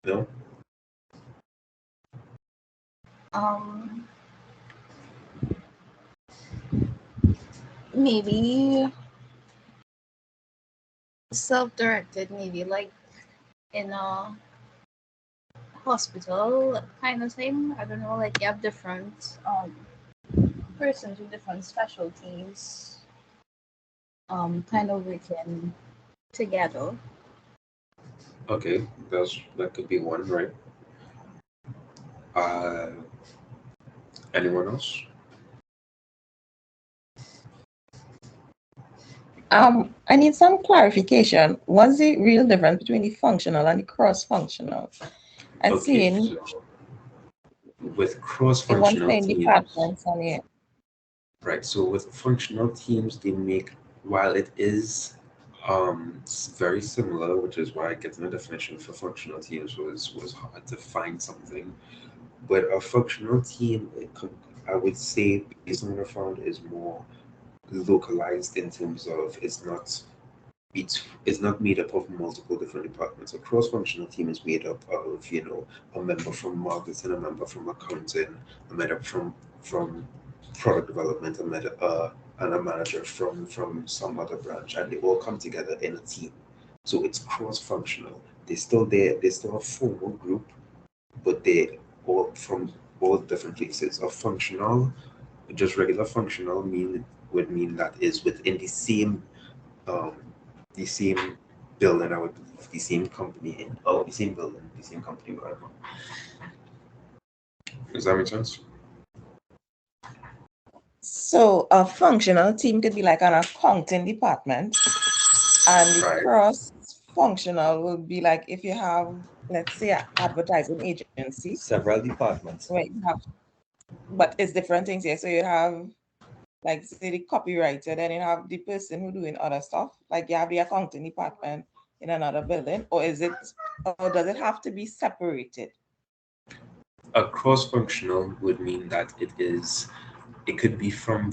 No? Um, maybe self-directed, maybe like in a hospital kind of thing. I don't know, like you have different persons with different specialties kind of working together. Okay, that could be one, right? Uh, Anyone else? I need some clarification. What's the real difference between the functional and the cross-functional? I've Okay, seen so with in one cross-functional saying teams, departments on it. right? So with functional teams, they make, while it is very similar, which is why getting a definition for functional teams was hard to find something. But a functional team, I would say, based on what I found, is more localized in terms of it's not made up of multiple different departments. A cross-functional team is made up of, a member from marketing, a member from accounting, a member from product development, and a manager from some other branch, and they all come together in a team. So it's cross-functional. They're still there. They're still a formal group, but they all from all different places. A functional, just regular functional would mean that is within um, the same building, I would believe, the same company the same building, the same company, whatever. Does that make sense? So a functional team could be like an accounting department, and the Right. cross-functional will be like if you have, let's say, an advertising agency, Several departments. where you have, but it's different things here. So you have, like, say, the copywriter, then you have the person who doing other stuff. Like you have the accounting department in another building, or does it have to be separated? A cross-functional would mean that it could be from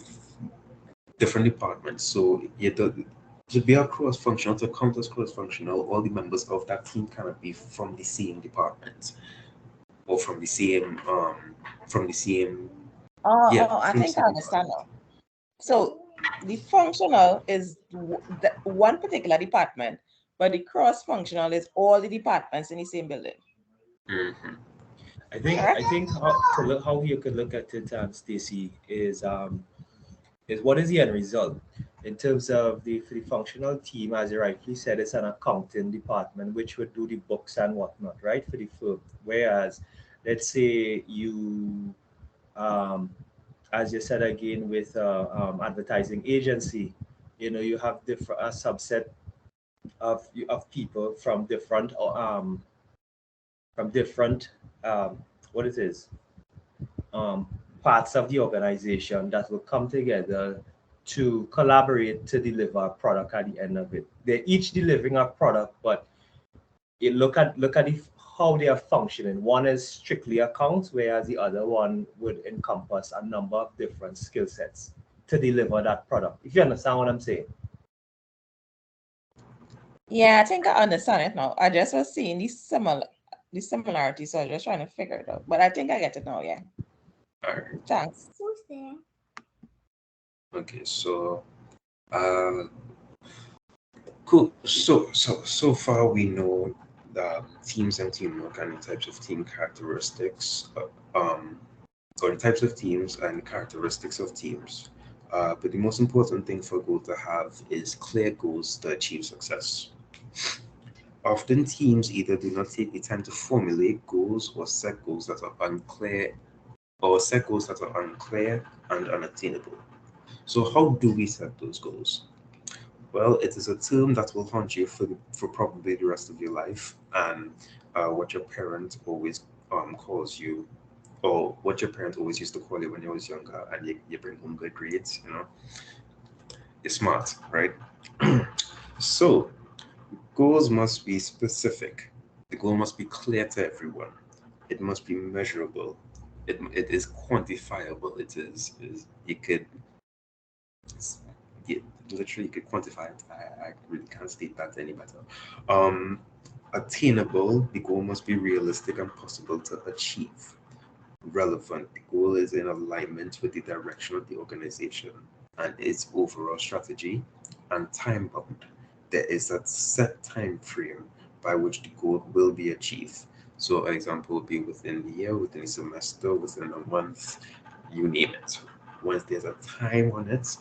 different departments. So to be a cross-functional, to count as cross-functional, all the members of that team cannot be from the same department. or from the same from the same I from the think I same understand now. So the functional is one particular department, but the cross-functional is all the departments in the same building. Mhm. I think how you could look at it, Stacy, is what is the end result in terms of the functional team, as you rightly said, it's an accounting department which would do the books and whatnot, right, for the firm. Whereas, let's say you, um, as you said again with advertising agency, you have different a subset of people from different um, what it is um, parts of the organization that will come together to collaborate to deliver a product at the end of it. They're each delivering a product, but look at how they are functioning. One is strictly accounts, whereas the other one would encompass a number of different skill sets to deliver that product. If you understand what I'm saying. Yeah, I think I understand it now. I just was seeing the similarity, so I was just trying to figure it out. But I think I get it now, yeah. All right. Thanks. Okay, so uh, cool. So far we know teams and teamwork and the types of team characteristics, or the types of teams and characteristics of teams. But the most important thing for goal to have is clear goals to achieve success. Often teams either do not take the time to formulate goals or set goals that are unclear and unattainable. So how do we set those goals? Well, it is a term that will haunt you for probably the rest of your life, and what your parent always calls you, or what your parent always used to call you when you was younger, and you bring home good grades. You're smart, right? So goals must be specific. The goal must be clear to everyone. It must be measurable. It is quantifiable. It is you could yeah, literally you could quantify it. I really can't state that any better. Um, Attainable, the goal must be realistic and possible to achieve. Relevant, the goal is in alignment with the direction of the organization and its overall strategy. And time bound, there is a set time frame by which the goal will be achieved. So, an example would be within the year, within a semester, within a month, you name it. Once there's a time on it,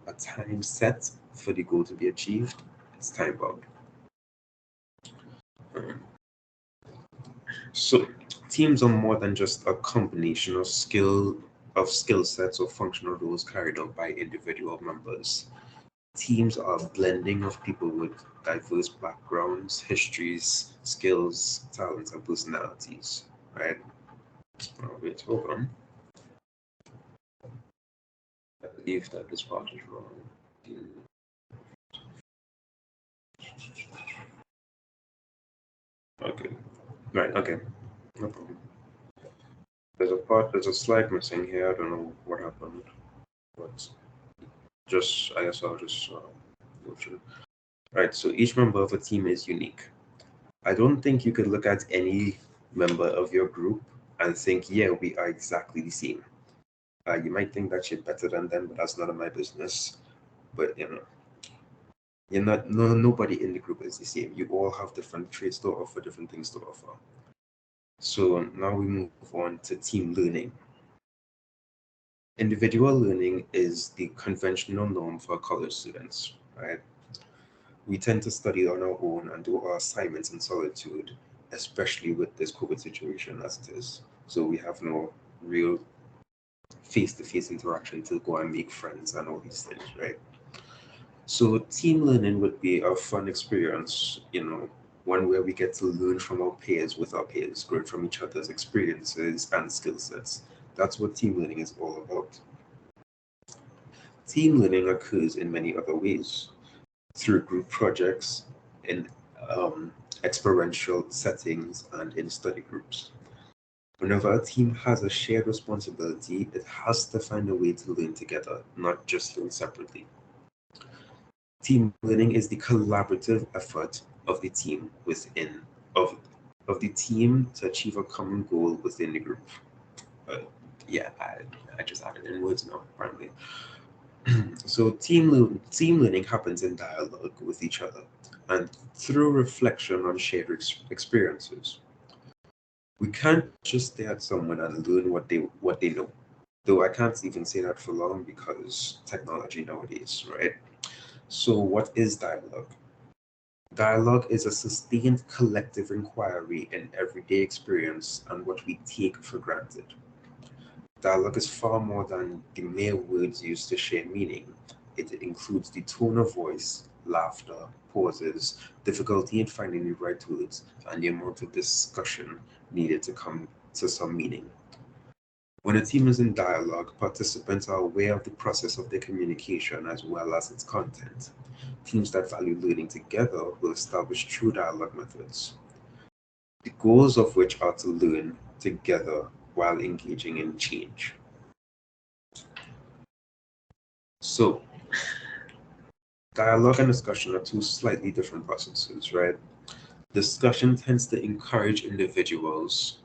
a time set for the goal to be achieved, it's time bound. Um, So teams are more than just a combination of skill sets or functional roles carried out by individual members. Teams are a blending of people with diverse backgrounds, histories, skills, talents, and personalities. Right? Oh, wait, hold on. I believe that this part is wrong. Okay. Right, okay. No problem. There's a slide missing here. I don't know what happened, but I guess I'll just go through. Right, so each member of a team is unique. I don't think you could look at any member of your group and think, yeah, we are exactly the same. You might think that you're better than them, but that's none of my business. But you're not. No, nobody in the group is the same. You all have different traits to offer, different things to offer. So now we move on to team learning. Individual learning is the conventional norm for college students, right? We tend to study on our own and do our assignments in solitude, especially with this COVID situation as it is. So we have no real face-to-face interaction to go and make friends and all these things, right? So team learning would be a fun experience, one where we get to learn from our peers with our peers, learn from each other's experiences and skill sets. That's what team learning is all about. Team learning occurs in many other ways through group projects, in um, experiential settings, and in study groups. Whenever a team has a shared responsibility, it has to find a way to learn together, not just learn separately. Team learning is the collaborative effort of the team within of of the team to achieve a common goal within the group. Uh, yeah, I just added in words now, apparently. So team learning happens in dialogue with each other and through reflection on shared experiences. We can't just stare at someone and learn what they know. Though I can't even say that for long because technology nowadays, right? So what is dialogue? Dialogue is a sustained collective inquiry in everyday experience and what we take for granted. Dialogue is far more than the mere words used to share meaning. It includes the tone of voice, laughter, pauses, difficulty in finding the right words, and the amount of discussion needed to come to some meaning. When a team is in dialogue, participants are aware of the process of their communication as well as its content. Teams that value learning together will establish true dialogue methods, the goals of which are to learn together while engaging in change. So, dialogue and discussion are two slightly different processes, right? Discussion tends to encourage individuals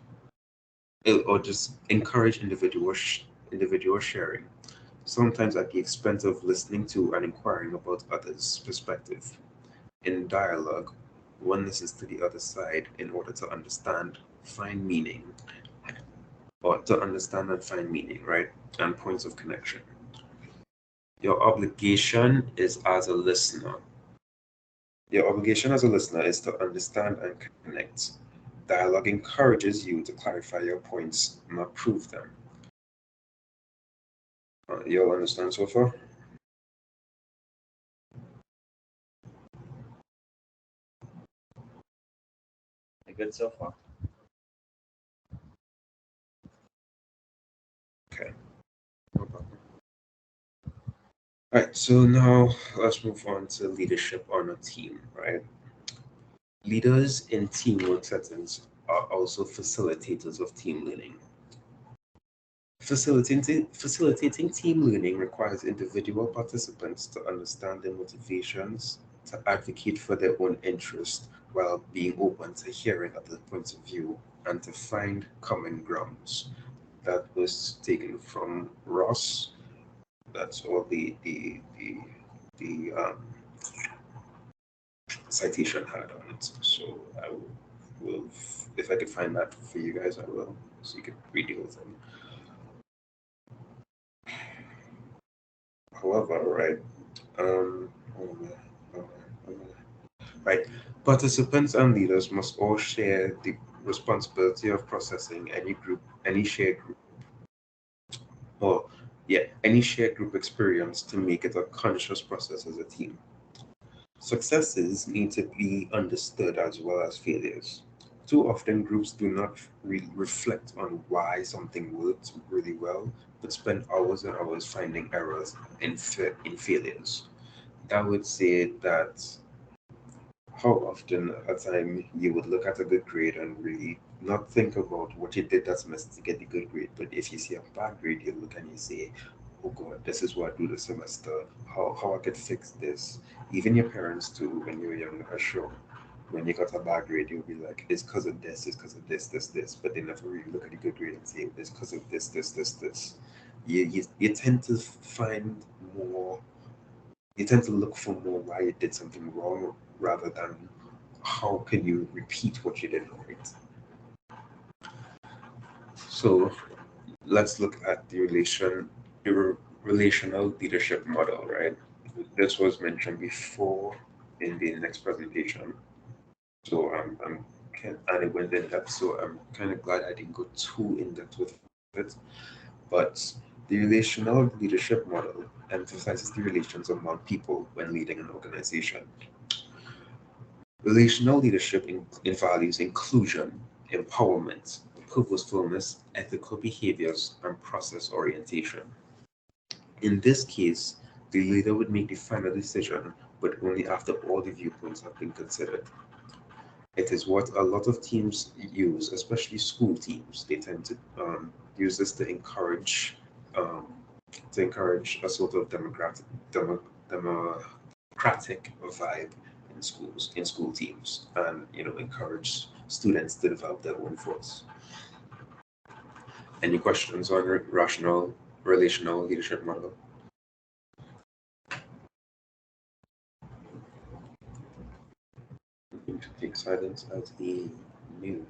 or just encourage individual sharing, sometimes at the expense of listening to and inquiring about others' perspective. In dialogue, one listens to the other side in order to understand, find meaning, or to understand and find meaning, right? And points of connection. Your obligation is as a listener. Your obligation as a listener is to understand and connect. Dialogue encourages you to clarify your points, not prove them. You'll understand so far? Good so far. Okay, no problem. All right, so now let's move on to leadership on a team, right? Leaders in teamwork settings are also facilitators of team learning. Facilitating team learning requires individual participants to understand their motivations, to advocate for their own interest while being open to hearing other points of view, and to find common grounds. That was taken from Ross. That's all the citation had on it. So I will, if I could find that for you guys, I will, so you can read it with them. However, right, um, right, participants and leaders must all share the responsibility of processing any shared group, or yeah, any shared group experience to make it a conscious process as a team. Successes need to be understood as well as failures. Too often, groups do not reflect on why something worked really well, but spend hours and hours finding errors in failures. I would say that how often a time you would look at a good grade and really not think about what you did that semester to get the good grade, but if you see a bad grade, you look and you say, oh God, this is what I do this semester, how I could fix this. Even your parents too, when you're young, are sure. When you got a bad grade, you'll be like, it's because of this, it's because of this, but they never really look at the good grade and say, it's because of this. You tend to find more, you tend to look for more why you did something wrong rather than how can you repeat what you did right. So let's look at the relational leadership model, right? This was mentioned before in the next presentation. So and it went in depth. So I'm kind of glad I didn't go too in depth with it. But the relational leadership model emphasizes the relations among people when leading an organization. Relational leadership values inclusion, empowerment, purposefulness, ethical behaviors, and process orientation. In this case, the leader would make the final decision, but only after all the viewpoints have been considered. It is what a lot of teams use, especially school teams. They tend to use this um, to encourage a sort of democratic vibe in school teams, and encourage students to develop their own thoughts. Any questions on rational relational leadership model? I'm going to take silence as a new.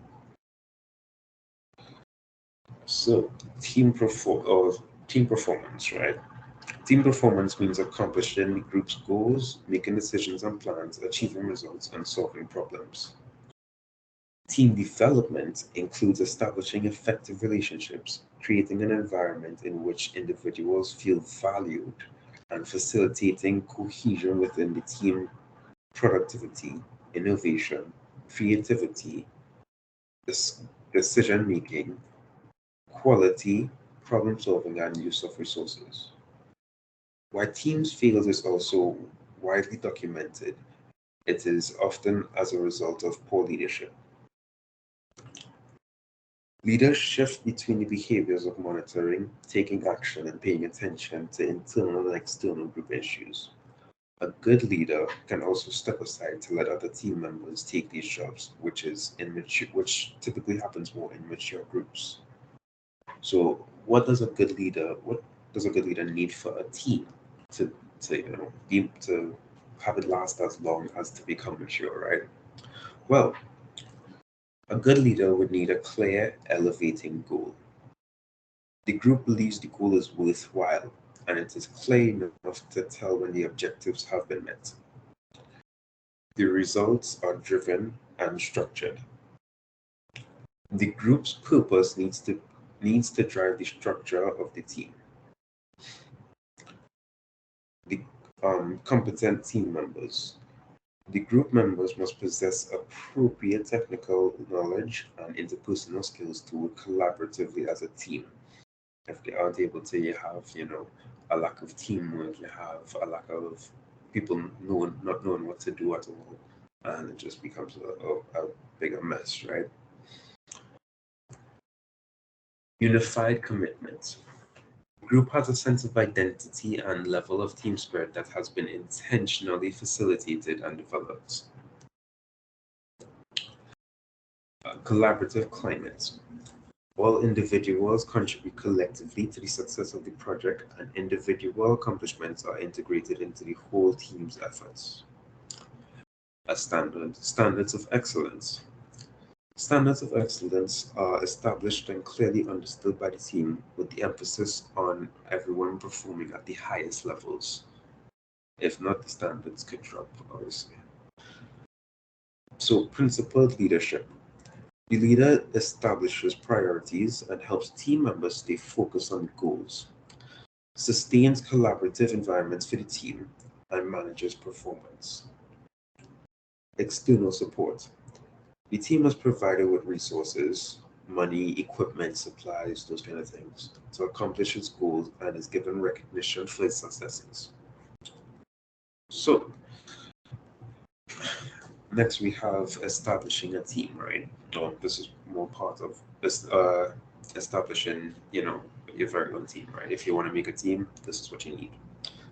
So team performance, right? Team performance means accomplishing the group's goals, making decisions and plans, achieving results, and solving problems. Team development includes establishing effective relationships, creating an environment in which individuals feel valued, and facilitating cohesion within the team. Productivity, innovation, creativity, decision making, quality, problem solving, and use of resources. Why teams fail is also widely documented. It is often as a result of poor leadership. Leaders shift between the behaviors of monitoring, taking action, and paying attention to internal and external group issues. A good leader can also step aside to let other team members take these jobs, which typically happens more in mature groups. So, what does a good leader need for a team to to have it last as long as to become mature, right? Well, a good leader would need a clear, elevating goal. The group believes the goal is worthwhile, and it is clear enough to tell when the objectives have been met. The results are driven and structured. The group's purpose needs to drive the structure of the team. The competent team members. The group members must possess appropriate technical knowledge and interpersonal skills to work collaboratively as a team. If they aren't able to, you have, a lack of teamwork, you have a lack of people not knowing what to do at all, and it just becomes a bigger mess, right? Unified commitment. The group has a sense of identity and level of team spirit that has been intentionally facilitated and developed. Collaborative climate. All individuals contribute collectively to the success of the project, and individual accomplishments are integrated into the whole team's efforts. Standards of excellence. Standards of excellence are established and clearly understood by the team, with the emphasis on everyone performing at the highest levels. If not, the standards could drop, obviously. So, principled leadership. The leader establishes priorities and helps team members stay focused on goals, sustains collaborative environments for the team, and manages performance. External support. The team is provided with resources, money, equipment, supplies, those kind of things, to accomplish its goals and is given recognition for its successes. So, next we have establishing a team, right? This is more part of this establishing, your very own team, right? If you want to make a team, this is what you need.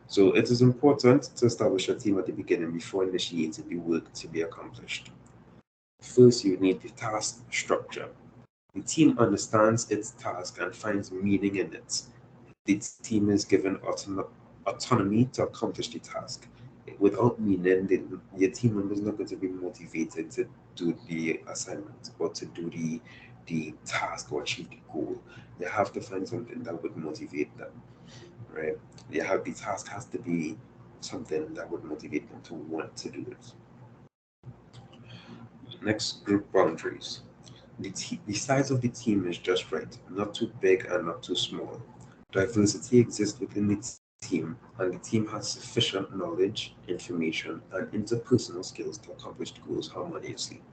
So it is important to establish a team at the beginning before initiating the work to be accomplished. First, you need the task structure. The team understands its task and finds meaning in it. The team is given autonomy to accomplish the task. Without meaning, your team member is not going to be motivated to do the assignment or to do the task or achieve the goal. They have to find something that would motivate them, right? The task has to be something that would motivate them to want to do it. Next, group boundaries. The size of the team is just right, not too big and not too small. Diversity exists within the team, and the team has sufficient knowledge, information, and interpersonal skills to accomplish the goals harmoniously.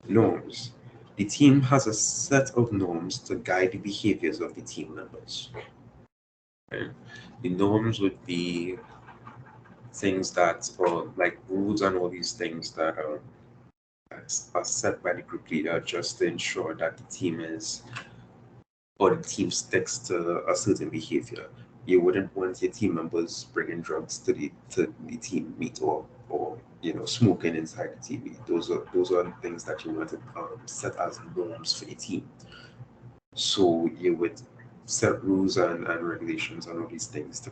Norms. The team has a set of norms to guide the behaviors of the team members. Okay? The norms would be things that, or like rules and all these things that are set by the group leader just to ensure that the team sticks to a certain behavior. You wouldn't want your team members bringing drugs to the team meet or smoking inside the TV. Those are things that you want to set as norms for the team. So you would set rules and regulations on all these things to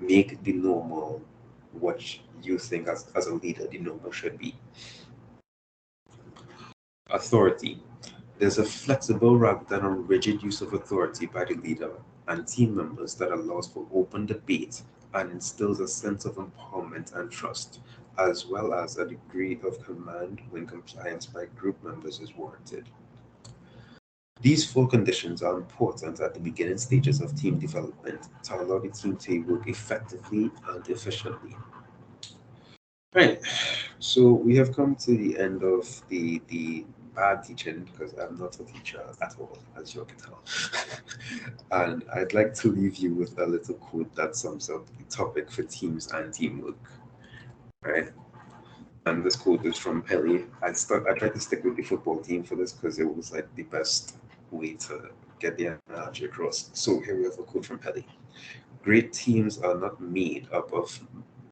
make the normal what you think as a leader the normal should be. Authority. There's a flexible rather than a rigid use of authority by the leader and team members that allows for open debate and instills a sense of empowerment and trust, as well as a degree of command when compliance by group members is warranted. These four conditions are important at the beginning stages of team development to allow the team to work effectively and efficiently. Right. So we have come to the end of the bad teaching because I'm not a teacher at all, as you can tell. And I'd like to leave you with a little quote that sums up the topic for teams and teamwork. Right. And this quote is from Pelé. I tried to stick with the football team for this because it was like the best way to get the analogy across. So here we have a quote from Pelé. Great teams are not made up of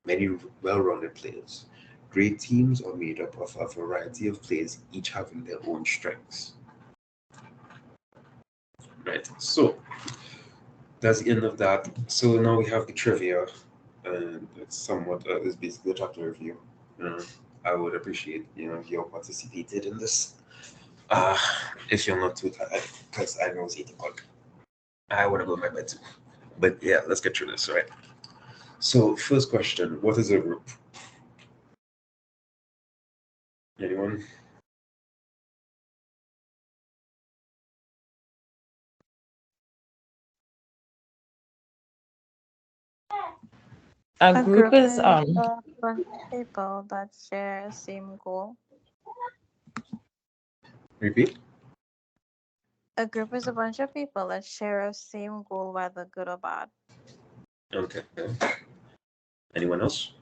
many well-rounded players. Great teams are made up of a variety of players, each having their own strengths. Right. So that's the end of that. So now we have the trivia, and it's basically a chapter review. I would appreciate if you participated in this. If you're not too tired, because I know it's 8 o'clock. I want to go to my bed too. But yeah, let's get through this, right? So first question, what is a group? Anyone? A A group group is is a bunch of people that share the same goal. Repeat. A group is a bunch of people that share a same goal, whether good or bad. Okay. Anyone else?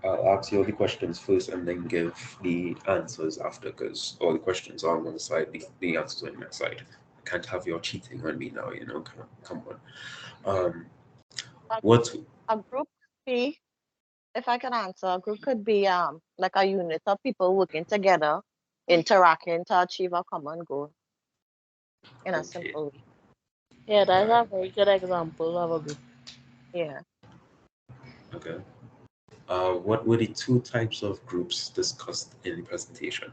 I'll ask you all the questions first and then give the answers after, because all the questions are on one side, the answers on my side. I can't have you all cheating on me now, come on. What? A group be, if I can answer, a group could be like a unit of people working together, interacting to achieve a common goal in a simple way. Yeah, that's a very good example of a group. Yeah. Okay. What were the two types of groups discussed in the presentation?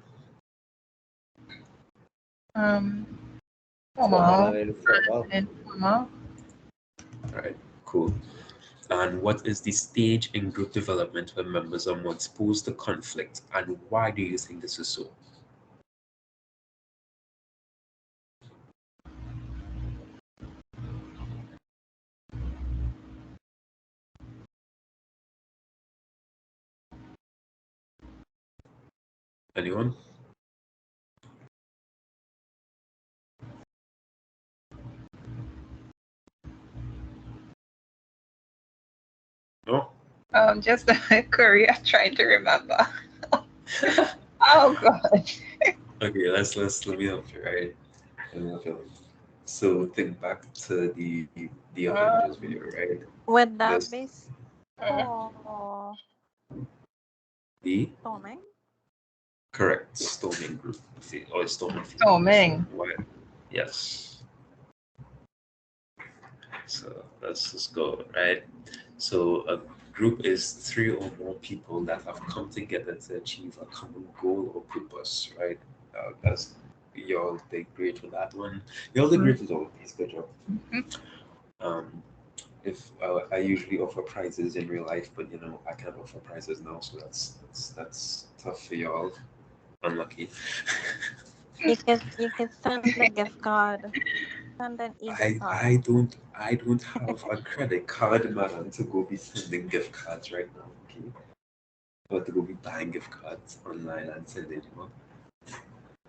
Formal and informal. and informal. All right, cool. And what is the stage in group development when members are more exposed to conflict, and why do you think this is so? Anyone? No? Just Korea trying to remember. Oh god. Okay, let me help you, right? Let me help you. So think back to the Avengers video, right? Would that There's be for the storming? correct storming group or storming field. Storming. Yes. So let's just go, right? So a group is three or more people that have come together to achieve a common goal or purpose, right? That's y'all did great with that one. Y'all did great with all of these. Good job. Um, if I usually offer prizes in real life, but I can't offer prizes now, so that's tough for y'all. Unlucky. You could send a gift card. Send an e-gift card. I don't have a credit card, man, to go be sending gift cards right now. Okay, or to go be buying gift cards online and sending them.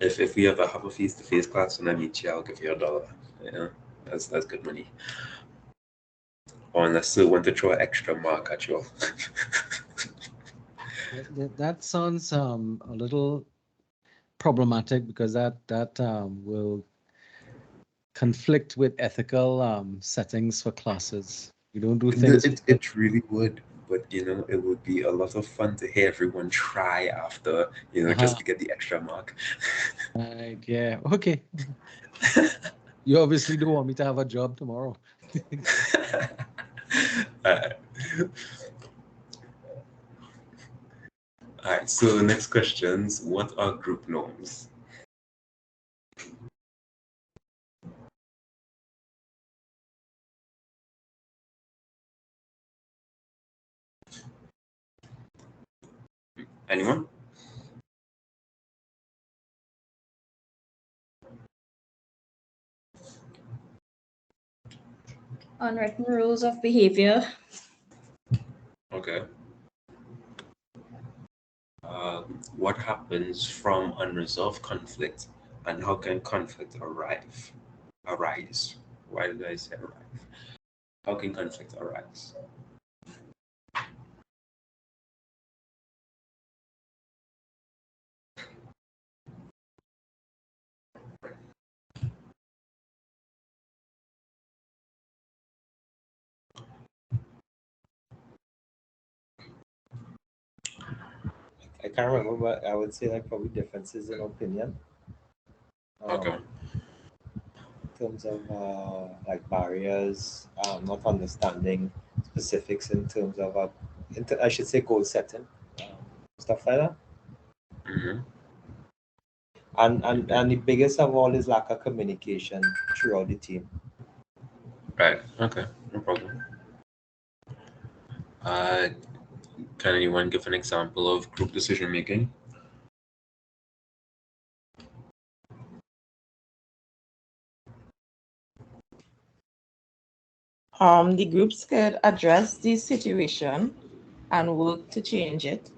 If we ever have a face-to-face class and I meet you, I'll give you $1. That's good money. Or unless you want to throw an extra mark at you. That sounds a little problematic because that will conflict with ethical settings for classes. We don't do things. It really would, but it would be a lot of fun to hear everyone try after, just to get the extra mark. Right, yeah. Okay. You obviously don't want me to have a job tomorrow. All right, so next questions. What are group norms? Anyone? Unwritten rules of behavior. Okay. What happens from unresolved conflict, and how can conflict arise? Why did I say arise? How can conflict arise? I can't remember, but I would say like probably differences in opinion. Okay. In terms of like barriers, not understanding specifics in terms of I should say goal setting, stuff like that. Mm-hmm. And the biggest of all is lack of communication throughout the team. Right. Okay. No problem. Can anyone give an example of group decision making? The groups could address the situation and work to change it.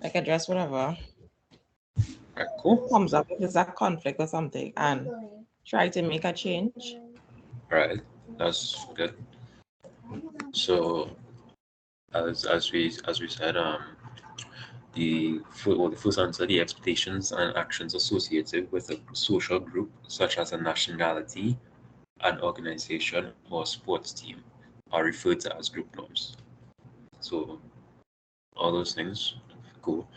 Like address whatever Right, cool. comes up if it's a conflict or something and try to make a change. Right. That's good. So as we said, the first answer, the expectations and actions associated with a social group, such as a nationality, an organization, or sports team, are referred to as group norms. So all those things, cool.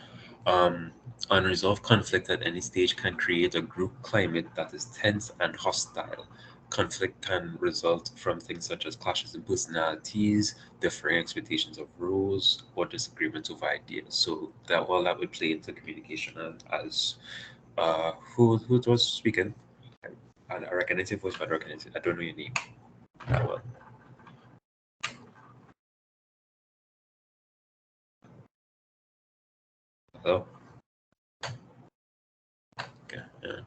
Unresolved conflict at any stage can create a group climate that is tense and hostile. Conflict can result from things such as clashes in personalities, differing expectations of roles, or disagreements over ideas. So that would play into communication. And as who was speaking? I recognize your voice, but I don't know your name that well. Hello. Okay. Yeah.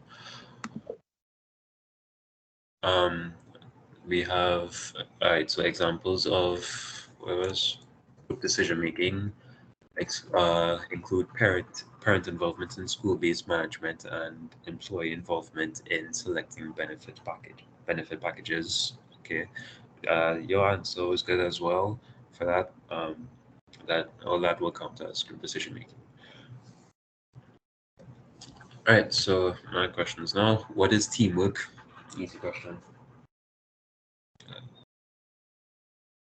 We have so examples of group decision making include parent involvement in school-based management and employee involvement in selecting benefit packages. Okay, your answer was good as well for that. That all that will count as group decision making. All right, so my questions now. What is teamwork? Easy question.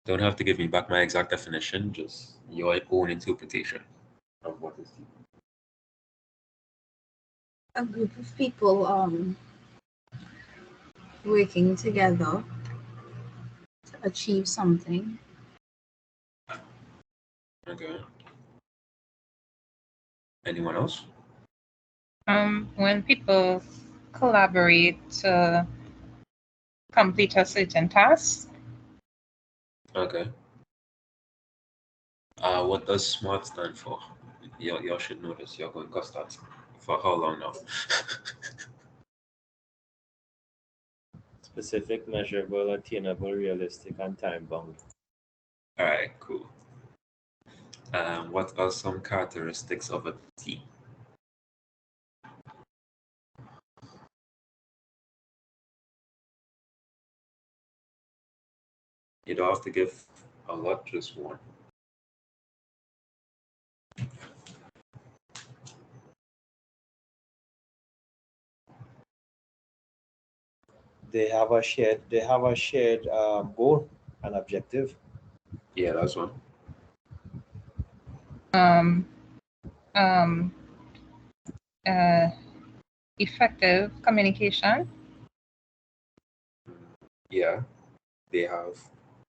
Don't have to give me back my exact definition, just your own interpretation of what is teamwork. A group of people working together to achieve something. Okay. Anyone else? When people collaborate to complete a certain task. Okay. What does SMART stand for? Y'all should know this. You're going custard. For how long now? Specific, measurable, attainable, realistic, and time bound. All right, cool. What are some characteristics of a team? You don't have to give a lot, just one. they have a shared goal and objective. Yeah, that's one. Um, um, effective communication. Yeah, they have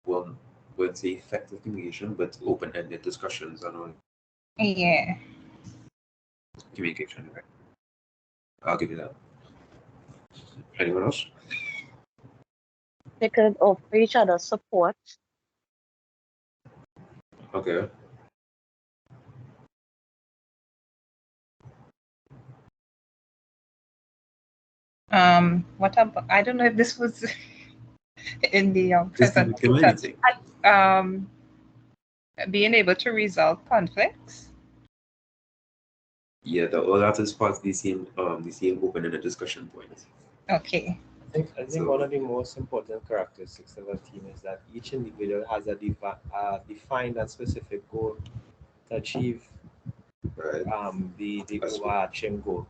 one would say effective communication, but open-ended discussions and all Yeah. communication, right? I'll give you that. Anyone else? They could offer each other support. Okay. What about, I don't know if this was in the Just the presentation. community. Being able to resolve conflicts. Yeah, that is part of the same open-ended discussion point. Okay. I think one of the most important characteristics of a team is that each individual has a defined and specific goal to achieve right. The overarching goal.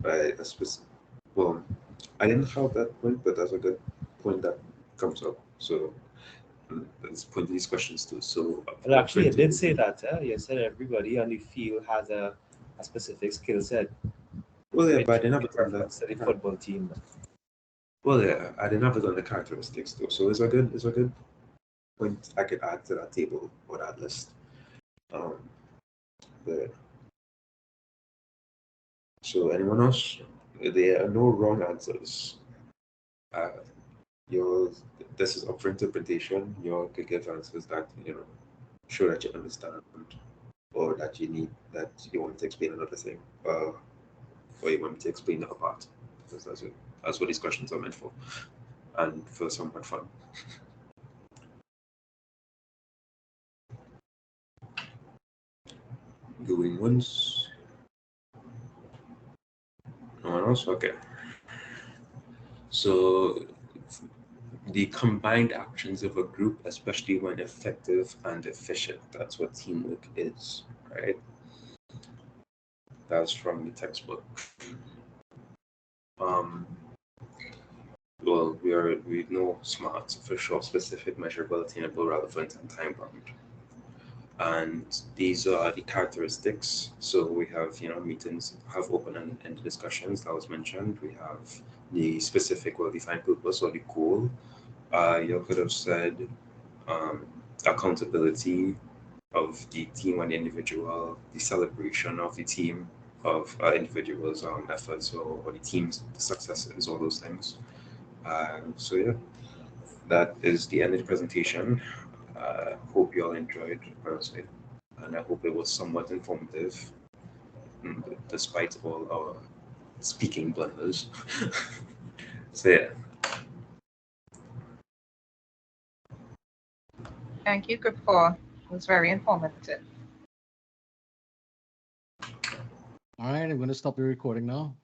Right. Well, I didn't have that point, but that's a good point that comes up. So let's put these questions too. So Well, actually, it did say that. You said everybody on the field has a specific skill set. Well, yeah, but I didn't have it on reference to the football team. Well, yeah, I didn't have it on the characteristics though. So it's a good point I could add to that table or that list. There. So anyone else? There are no wrong answers. This is up for interpretation. You could give answers that show that you understand, or that you want to explain another thing, or you want me to explain the other part. Because that's what these questions are meant for, and for somewhat fun. Going once. No one else? Okay. So the combined actions of a group, especially when effective and efficient, that's what teamwork is, right? That's from the textbook. Well, we know SMART for short, specific, measurable, attainable, relevant, and time bound. And these are the characteristics. So we have, meetings have open and ended discussions that was mentioned. We have the specific, well-defined purpose or the goal. You could have said accountability of the team and the individual, the celebration of the team, of individuals' efforts or the team's successes, all those things. So yeah, that is the end of the presentation. Hope you all enjoyed, honestly, and I hope it was somewhat informative, despite all our speaking blunders. So yeah. Thank you, Group 4. It was very informative. All right, I'm going to stop the recording now.